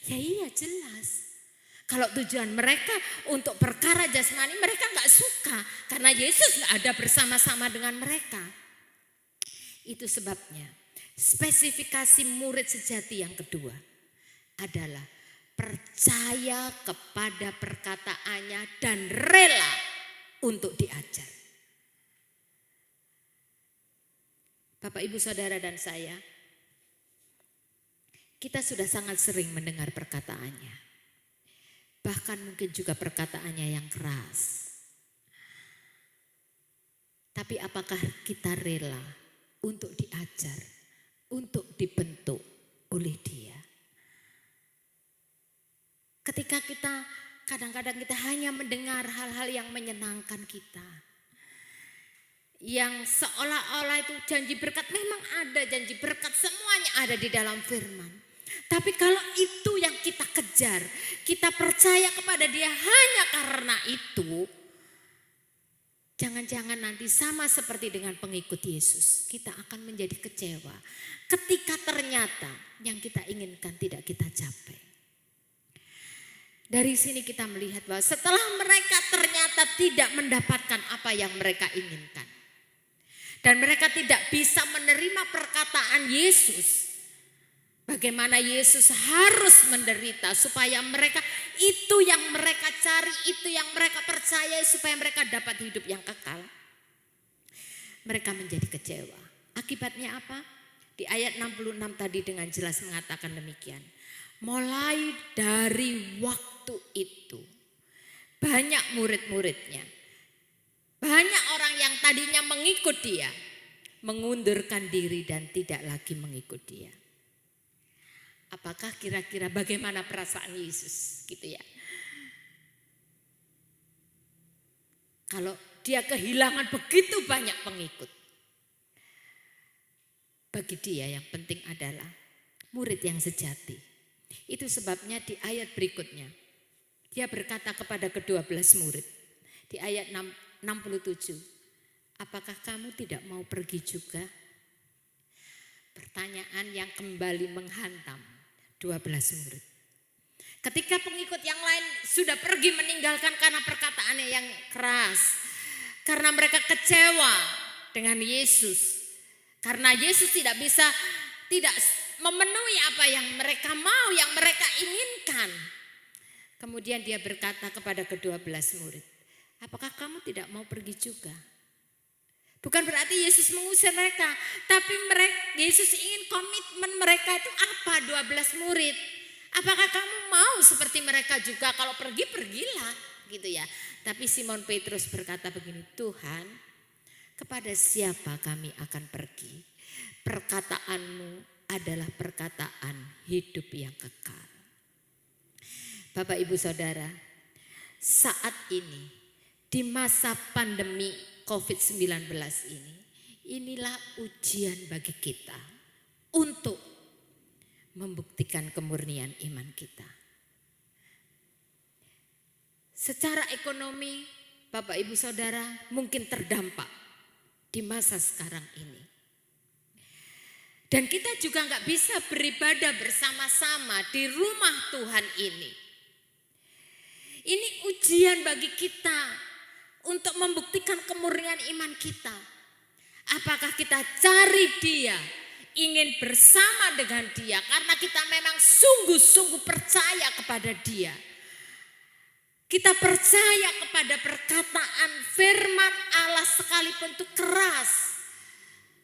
Speaker 3: Ya iya jelas. Kalau tujuan mereka untuk perkara jasmani, mereka nggak suka karena Yesus nggak ada bersama-sama dengan mereka. Itu sebabnya. Spesifikasi murid sejati yang kedua adalah percaya kepada perkataannya dan rela untuk diajar. Bapak, Ibu, Saudara dan saya, kita sudah sangat sering mendengar perkataannya. Bahkan mungkin juga perkataannya yang keras. Tapi apakah kita rela untuk diajar, untuk dibentuk oleh dia? Ketika kita kadang-kadang kita hanya mendengar hal-hal yang menyenangkan kita, yang seolah-olah itu janji berkat, memang ada janji berkat, semuanya ada di dalam firman. Tapi kalau itu yang kita kejar, kita percaya kepada dia hanya karena itu, jangan-jangan nanti sama seperti dengan pengikut Yesus, kita akan menjadi kecewa ketika ternyata yang kita inginkan tidak kita capai. Dari sini kita melihat bahwa setelah mereka ternyata tidak mendapatkan apa yang mereka inginkan, dan mereka tidak bisa menerima perkataan Yesus, bagaimana Yesus harus menderita supaya mereka itu yang mereka cari, itu yang mereka percaya supaya mereka dapat hidup yang kekal. Mereka menjadi kecewa. Akibatnya apa? Di ayat 66 tadi dengan jelas mengatakan demikian. Mulai dari waktu itu banyak murid-muridnya, banyak orang yang tadinya mengikut dia, mengundurkan diri dan tidak lagi mengikut dia. Apakah kira-kira bagaimana perasaan Yesus gitu ya? Kalau dia kehilangan begitu banyak pengikut. Bagi dia yang penting adalah murid yang sejati. Itu sebabnya di ayat berikutnya dia berkata kepada ke-12 murid di ayat 67, apakah kamu tidak mau pergi juga? Pertanyaan yang kembali menghantam 12 murid. Ketika pengikut yang lain sudah pergi meninggalkan karena perkataannya yang keras, karena mereka kecewa dengan Yesus, karena Yesus tidak memenuhi apa yang mereka mau, yang mereka inginkan. Kemudian dia berkata kepada ke-12 murid, apakah kamu tidak mau pergi juga? Bukan berarti Yesus mengusir mereka, tapi Yesus ingin komitmen mereka itu apa? 12 murid. Apakah kamu mau seperti mereka juga? Kalau pergi, pergilah gitu ya. Tapi Simon Petrus berkata begini, Tuhan, kepada siapa kami akan pergi? Perkataanmu adalah perkataan hidup yang kekal. Bapak Ibu Saudara, saat ini di masa pandemi COVID-19 ini, inilah ujian bagi kita untuk membuktikan kemurnian iman kita. Secara ekonomi, Bapak Ibu Saudara mungkin terdampak di masa sekarang ini. Dan kita juga nggak bisa beribadah bersama-sama di rumah Tuhan ini. Ini ujian bagi kita untuk membuktikan kemurnian iman kita. Apakah kita cari Dia, ingin bersama dengan Dia karena kita memang sungguh-sungguh percaya kepada Dia. Kita percaya kepada perkataan firman Allah sekalipun itu keras.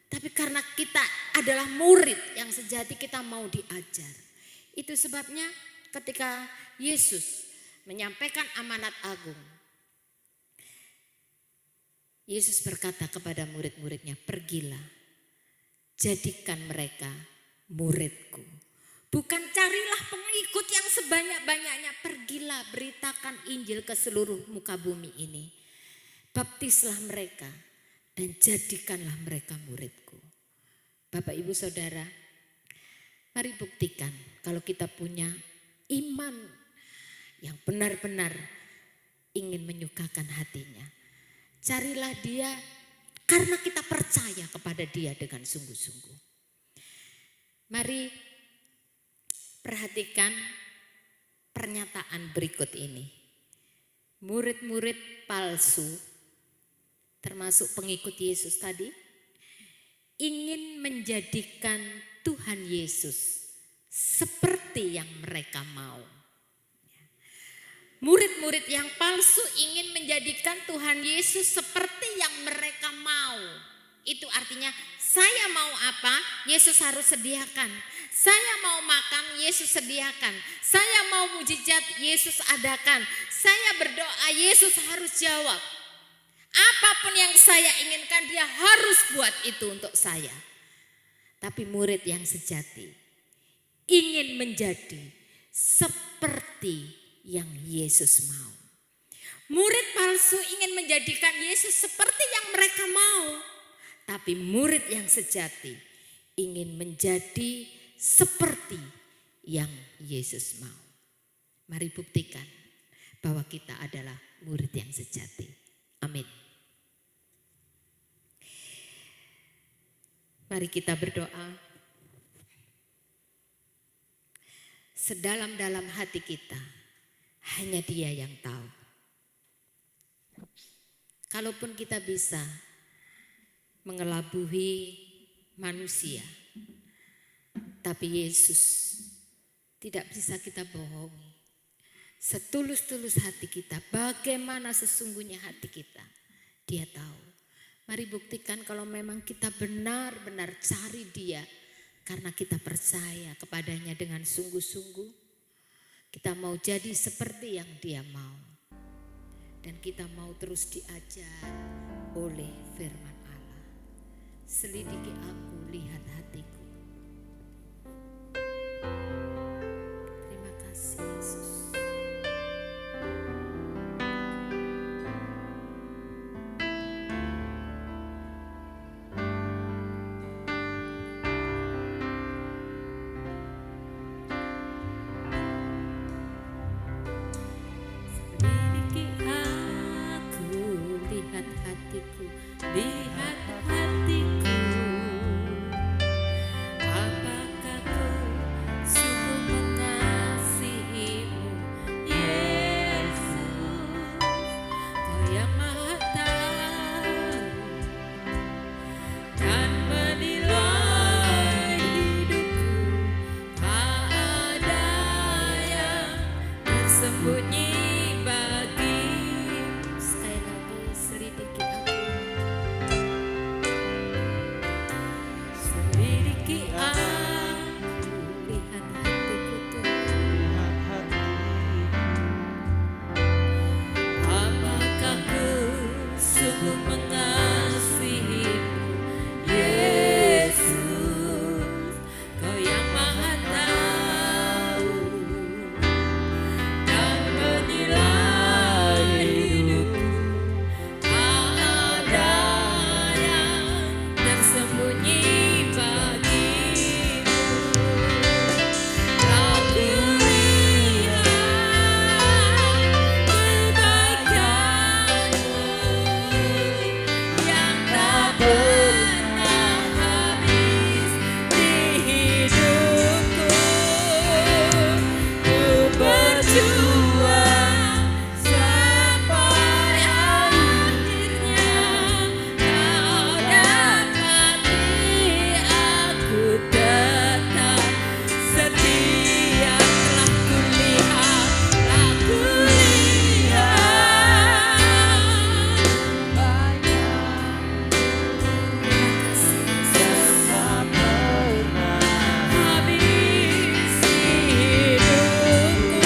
Speaker 3: Tapi karena kita adalah murid yang sejati, kita mau diajar. Itu sebabnya ketika Yesus menyampaikan amanat agung, Yesus berkata kepada murid-muridnya, pergilah, jadikan mereka muridku. Bukan carilah pengikut yang sebanyak-banyaknya, pergilah beritakan Injil ke seluruh muka bumi ini. Baptislah mereka dan jadikanlah mereka muridku. Bapak Ibu Saudara, mari buktikan kalau kita punya iman yang benar-benar ingin menyukakan hatinya. Carilah Dia karena kita percaya kepada Dia dengan sungguh-sungguh. Mari perhatikan pernyataan berikut ini. Murid-murid palsu, termasuk pengikut Yesus tadi, ingin menjadikan Tuhan Yesus seperti yang mereka mau. Murid-murid yang palsu ingin menjadikan Tuhan Yesus seperti yang mereka mau. Itu artinya saya mau apa, Yesus harus sediakan. Saya mau makan, Yesus sediakan. Saya mau mujizat, Yesus adakan. Saya berdoa, Yesus harus jawab. Apapun yang saya inginkan, Dia harus buat itu untuk saya. Tapi murid yang sejati ingin menjadi seperti yang Yesus mau. Murid palsu ingin menjadikan Yesus seperti yang mereka mau. Tapi murid yang sejati ingin menjadi seperti yang Yesus mau. Mari buktikan bahwa kita adalah murid yang sejati. Amin. Mari kita berdoa. Sedalam-dalam hati kita, hanya Dia yang tahu. Kalaupun kita bisa mengelabui manusia, tapi Yesus tidak bisa kita bohongi. Setulus-tulus hati kita, bagaimana sesungguhnya hati kita, Dia tahu. Mari buktikan kalau memang kita benar-benar cari Dia karena kita percaya kepadanya dengan sungguh-sungguh. Kita mau jadi seperti yang Dia mau. Dan kita mau terus diajar oleh firman Allah. Selidiki aku, lihat hatiku. kasih Yesus. Selidiki aku, lihat hatiku, lihat hatiku. Apakah ku sungguh mengasihimu, Yesus? Kau yang Maha tahu dan menilai hidupku. Tak ada yang tersembunyi bagimu. Sekali lagi, selidiki aku. Selidiki aku, lihat hatiku Tuhan. Apakah ku sungguh mengasihimu, Yesus? Kau yang Maha tahu dan menilai hidupku. Tak ada yang tersembunyi bagimu. Aku lihat kebaikanmu yang tak pernah habis di hidupku. Ku berjuang sampai akhirnya kau dapati aku tetap setia. Telah kulihat habis hidupku.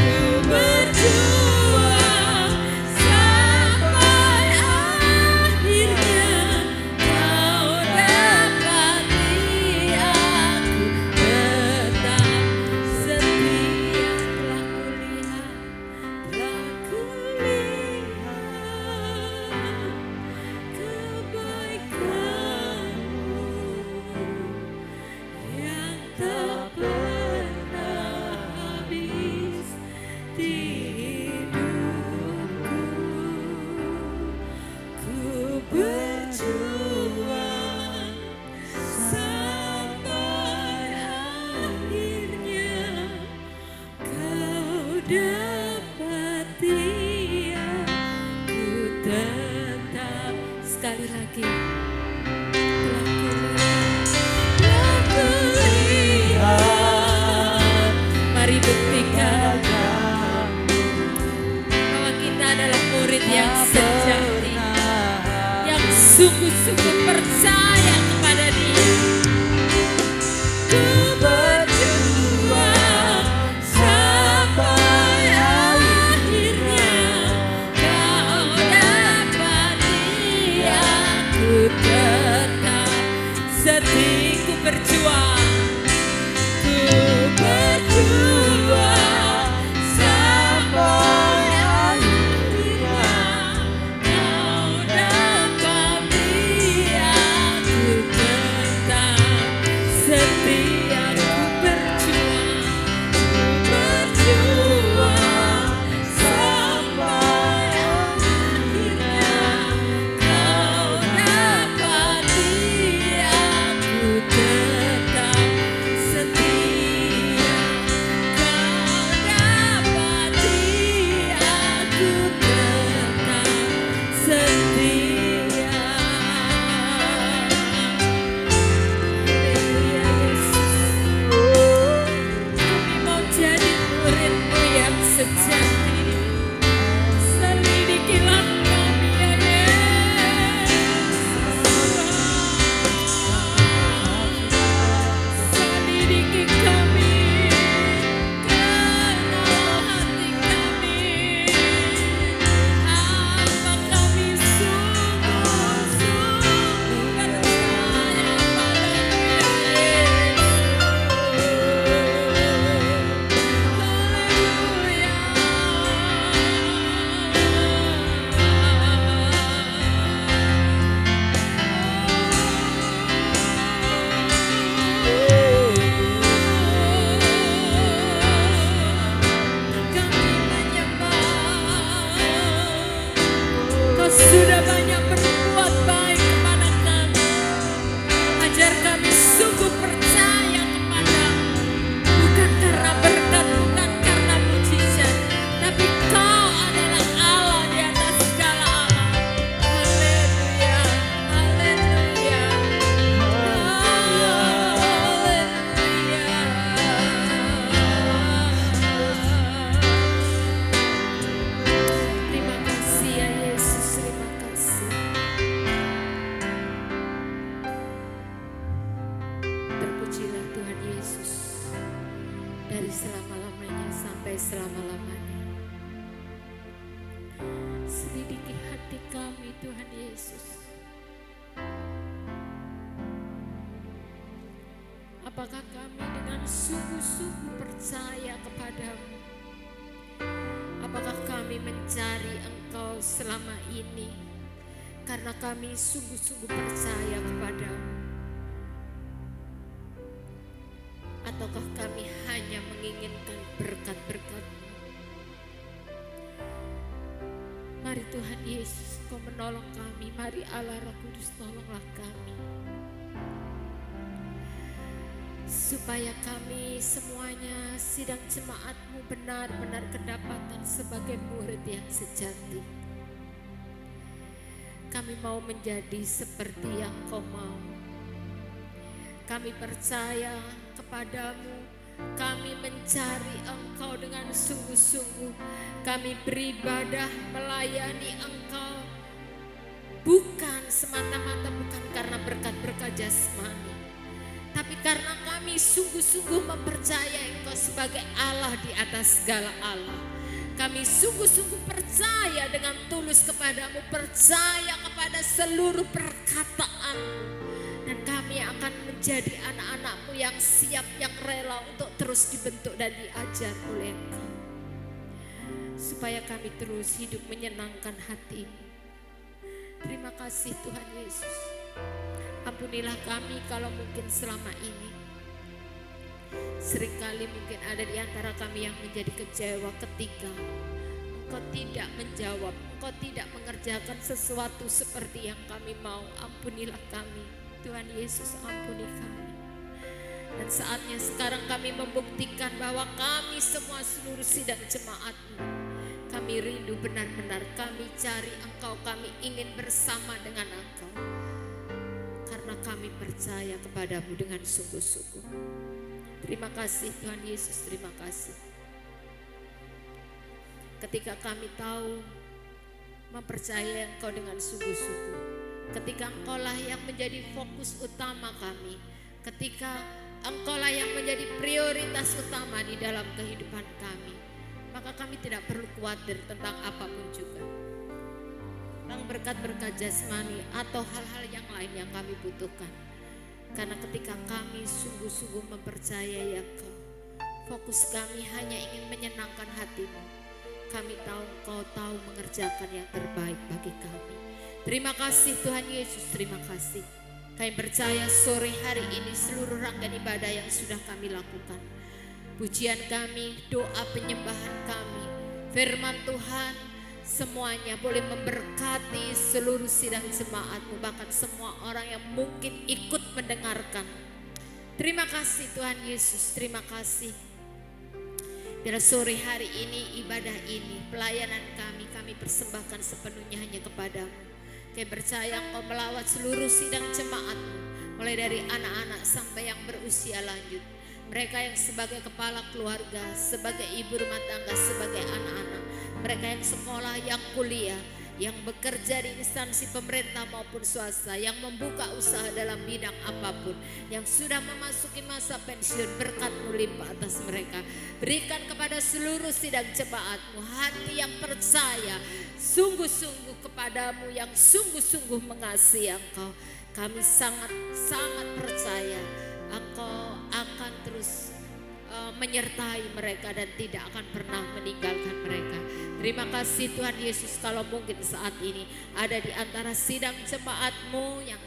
Speaker 3: Ku berjuang sampai akhirnya kau dapati aku tetap setia. Telah kulihat kebaikanmu yang tak pernah habis di hidupku. Ku berjuang sampai akhirnya kau dapati aku tetap. Sekali lagi. Telah kulihat, mari buktikan bahwa kita adalah murid yang sejati, yang sungguh-sungguh percaya kepada Dia. Ku berjuang sampai dari selama-lamanya sampai selama-lamanya. Selidiki hati kami Tuhan Yesus. Apakah kami dengan sungguh-sungguh percaya kepadamu? Apakah kami mencari Engkau selama ini karena kami sungguh-sungguh percaya kepadamu? Ataukah kami hanya menginginkan berkat-berkat-Mu? Mari Tuhan Yesus, Kau menolong kami. Mari Allah Roh Kudus, tolonglah kami. Supaya kami semuanya sidang jemaat-Mu benar-benar kedapatan sebagai murid yang sejati. Kami mau menjadi seperti yang Kau mau. Kami percaya kepadamu, kami mencari Engkau dengan sungguh-sungguh. Kami beribadah melayani Engkau bukan semata-mata bukan karena berkat-berkat jasmani, tapi karena kami sungguh-sungguh mempercayai Engkau sebagai Allah di atas segala Allah. Kami sungguh-sungguh percaya dengan tulus kepadamu, percaya kepada seluruh perkataan-Mu. Dan kami akan menjadi anak-anak-Mu yang siap, yang rela untuk terus dibentuk dan diajar oleh Engkau. Supaya kami terus hidup menyenangkan hati-Mu. Terima kasih Tuhan Yesus. Ampunilah kami kalau mungkin selama ini seringkali mungkin ada di antara kami yang menjadi kecewa ketika Engkau tidak menjawab, Engkau tidak mengerjakan sesuatu seperti yang kami mau. Ampunilah kami. Tuhan Yesus, ampuni kami. Dan saatnya sekarang kami membuktikan bahwa kami semua seluruh sidang jemaat-Mu, kami rindu benar-benar, kami cari Engkau, kami ingin bersama dengan Engkau. Karena kami percaya kepadamu dengan sungguh-sungguh. Terima kasih Tuhan Yesus, terima kasih. Ketika kami tahu mempercayai Engkau dengan sungguh-sungguh, ketika Engkaulah yang menjadi fokus utama kami, ketika Engkaulah yang menjadi prioritas utama di dalam kehidupan kami, maka kami tidak perlu khawatir tentang apapun juga, tentang berkat-berkat jasmani atau hal-hal yang lain yang kami butuhkan. Karena ketika kami sungguh-sungguh mempercayai Engkau, fokus kami hanya ingin menyenangkan hati-Mu. Kami tahu Engkau tahu mengerjakan yang terbaik bagi kami. Terima kasih Tuhan Yesus, terima kasih. Kami percaya sore hari ini seluruh rangkaian ibadah yang sudah kami lakukan, pujian kami, doa penyembahan kami, firman Tuhan, semuanya boleh memberkati seluruh sidang jemaat-Mu, bahkan semua orang yang mungkin ikut mendengarkan. Terima kasih Tuhan Yesus, terima kasih. Biar sore hari ini, ibadah ini, pelayanan kami persembahkan sepenuhnya hanya kepadamu. Kami percaya Engkau melawat seluruh sidang jemaat-Mu, mulai dari anak-anak sampai yang berusia lanjut. Mereka yang sebagai kepala keluarga, sebagai ibu rumah tangga, sebagai anak-anak. Mereka yang sekolah, yang kuliah, yang bekerja di instansi pemerintah maupun swasta, yang membuka usaha dalam bidang apapun, yang sudah memasuki masa pensiun, berkat-Mu limpah atas mereka. Berikan kepada seluruh sidang jemaat-Mu hati yang percaya sungguh-sungguh kepadamu, yang sungguh-sungguh mengasihi Engkau. Kami sangat-sangat percaya Engkau akan terus menyertai mereka dan tidak akan pernah meninggalkan mereka. Terima kasih Tuhan Yesus. Kalau mungkin saat ini ada di antara sidang jemaat-Mu yang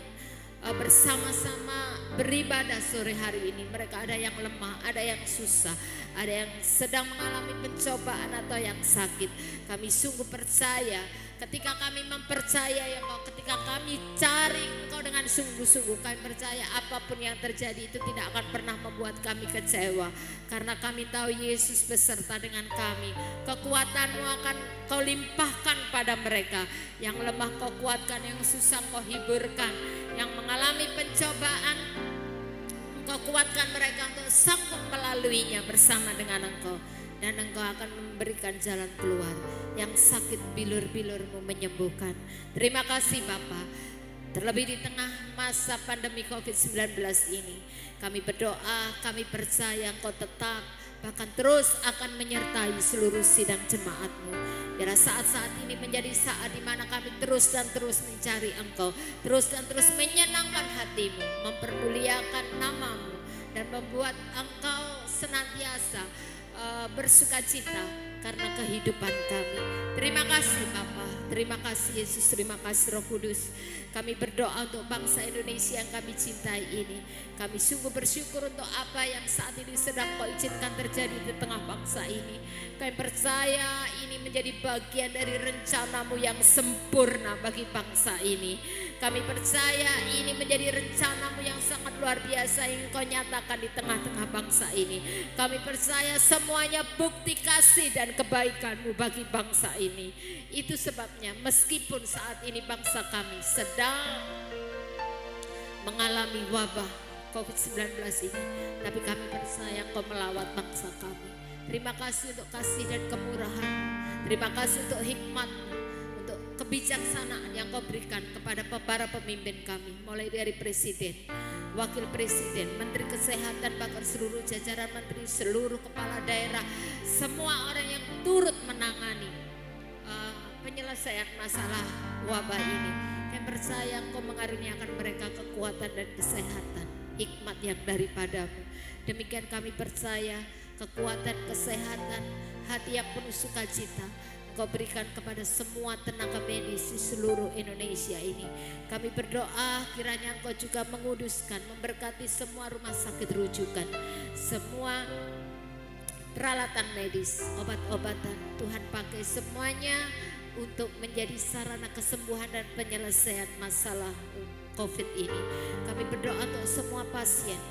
Speaker 3: bersama-sama beribadah sore hari ini, mereka ada yang lemah, ada yang susah, ada yang sedang mengalami pencobaan atau yang sakit. Kami sungguh percaya ketika kami mempercayai Engkau, ketika kami cari Engkau dengan sungguh-sungguh, kami percaya apapun yang terjadi itu tidak akan pernah membuat kami kecewa. Karena kami tahu Yesus beserta dengan kami. Kekuatan-Mu akan Kau limpahkan pada mereka. Yang lemah Kau kuatkan, yang susah Kau hiburkan, yang mengalami pencobaan Engkau kuatkan mereka untuk sanggup melaluinya bersama dengan Engkau. Dan Engkau akan memberikan jalan keluar. Yang sakit bilur-bilur-Mu menyembuhkan. Terima kasih Bapa. Terlebih di tengah masa pandemi COVID-19 ini, kami berdoa, kami percaya Engkau tetap bahkan terus akan menyertai seluruh sidang jemaat-Mu. Biarlah saat-saat ini menjadi saat di mana kami terus dan terus mencari Engkau, terus dan terus menyenangkan hati-Mu, mempermuliakan nama-Mu, dan membuat Engkau senantiasa bersukacita karena kehidupan kami. Terima kasih Bapa, terima kasih Yesus, terima kasih Roh Kudus. Kami berdoa untuk bangsa Indonesia yang kami cintai ini. Kami sungguh bersyukur untuk apa yang saat ini sedang Kau izinkan terjadi di tengah bangsa ini. Kami percaya ini menjadi bagian dari rencana-Mu yang sempurna bagi bangsa ini. Kami percaya ini menjadi rencana-Mu yang sangat luar biasa yang Kau nyatakan di tengah-tengah bangsa ini. Kami percaya semuanya bukti kasih dan kebaikan-Mu bagi bangsa ini. Itu sebabnya meskipun saat ini bangsa kami sedang mengalami wabah COVID-19 ini, tapi kami percaya Kau melawat bangsa kami. Terima kasih untuk kasih dan kemurahan. Terima kasih untuk hikmat-Mu, untuk kebijaksanaan yang Kau berikan kepada para pemimpin kami, mulai dari Presiden, Wakil Presiden, Menteri Kesehatan, bahkan seluruh jajaran menteri, seluruh kepala daerah, semua orang yang turut menangani penyelesaian masalah wabah ini. Kami percaya Engkau mengaruniakan mereka kekuatan dan kesehatan, hikmat yang daripada-Mu. Demikian kami percaya kekuatan, kesehatan, hati yang penuh sukacita Engkau berikan kepada semua tenaga medis di seluruh Indonesia ini. Kami berdoa kiranya Engkau juga menguduskan, memberkati semua rumah sakit rujukan, semua peralatan medis, obat-obatan. Tuhan pakai semuanya untuk menjadi sarana kesembuhan dan penyelesaian masalah COVID ini. Kami berdoa untuk semua pasien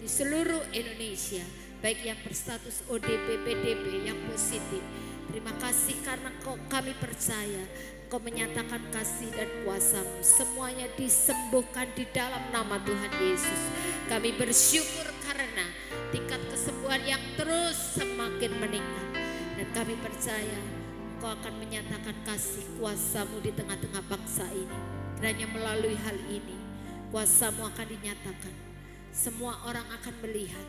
Speaker 3: di seluruh Indonesia, baik yang berstatus ODP, PDP, yang positif. Terima kasih karena kami percaya Kau menyatakan kasih dan kuasa-Mu. Semuanya disembuhkan di dalam nama Tuhan Yesus. Kami bersyukur karena tingkat kesembuhan yang terus semakin meningkat. Dan kami percaya Kau akan menyatakan kasih kuasa-Mu di tengah-tengah bangsa ini. Kiranya melalui hal ini kuasa-Mu akan dinyatakan. Semua orang akan melihat,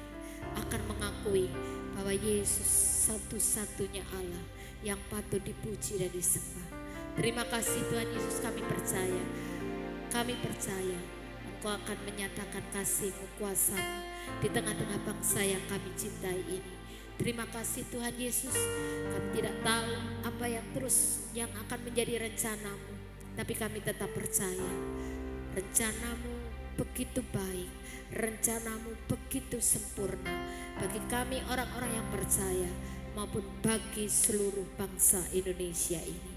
Speaker 3: akan mengakui bahwa Yesus satu-satunya Allah yang patut dipuji dan disembah. Terima kasih Tuhan Yesus, kami percaya. Kami percaya Engkau akan menyatakan kasih-Mu, kuasa-Mu di tengah-tengah bangsa yang kami cintai ini. Terima kasih Tuhan Yesus. Kami tidak tahu apa yang akan menjadi rencana-Mu, tapi kami tetap percaya rencana-Mu begitu baik, rencana-Mu begitu sempurna bagi kami orang-orang yang percaya maupun bagi seluruh bangsa Indonesia ini.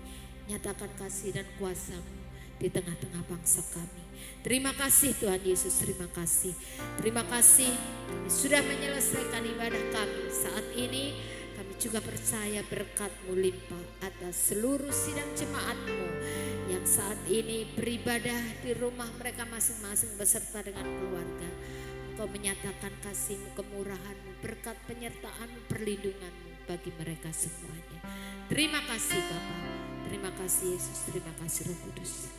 Speaker 3: Nyatakan kasih dan kuasa-Mu di tengah-tengah bangsa kami. Terima kasih Tuhan Yesus, terima kasih. Terima kasih kami sudah menyelesaikan ibadah kami. Saat ini kami juga percaya berkat-Mu limpah atas seluruh sidang jemaat-Mu yang saat ini beribadah di rumah mereka masing-masing beserta dengan keluarga. Engkau menyatakan kasih-Mu, kemurahan-Mu, berkat penyertaan-Mu, perlindungan-Mu bagi mereka semuanya. Terima kasih Bapa, terima kasih Yesus, terima kasih Roh Kudus.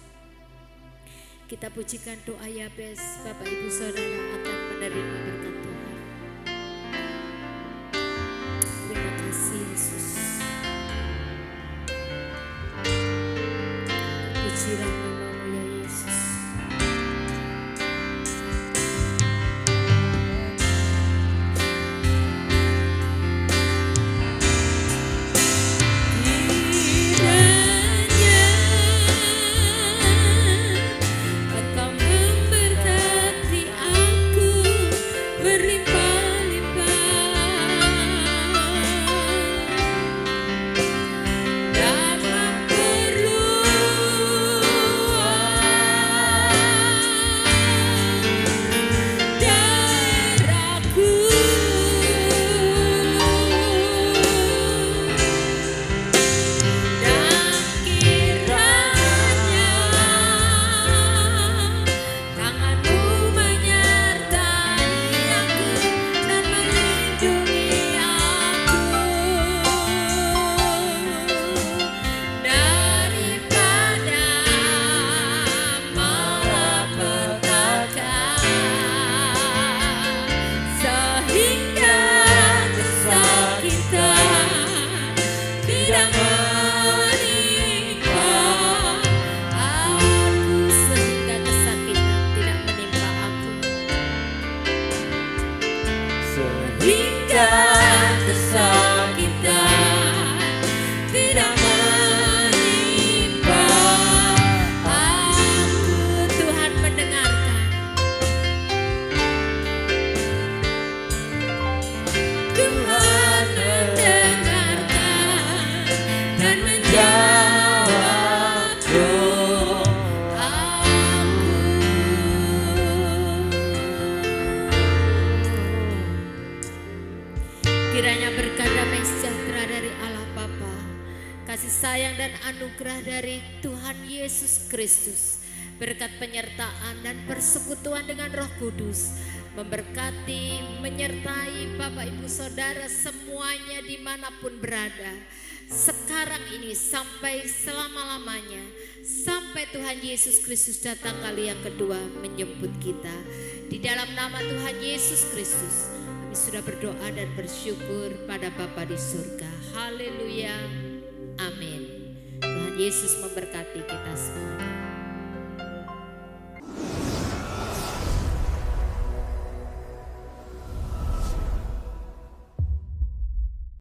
Speaker 3: Kita pujikan doa Yabes, Bapak Ibu Saudara akan menerima berkat Tuhan. Terima kasih Yesus. Pujilah nama-Mu ya Yesus.
Speaker 4: Engkau memberkati aku.
Speaker 3: damai sejahtera dari Allah Bapa, kasih sayang dan anugerah dari Tuhan Yesus Kristus, berkat penyertaan dan persekutuan dengan Roh Kudus, memberkati, menyertai Bapak Ibu Saudara semuanya dimanapun berada, sekarang ini sampai selama-lamanya, sampai Tuhan Yesus Kristus datang kali yang kedua menjemput kita. Di dalam nama Tuhan Yesus Kristus, kami sudah berdoa dan bersyukur pada Bapa di surga. Haleluya, amin. Tuhan Yesus memberkati kita semua.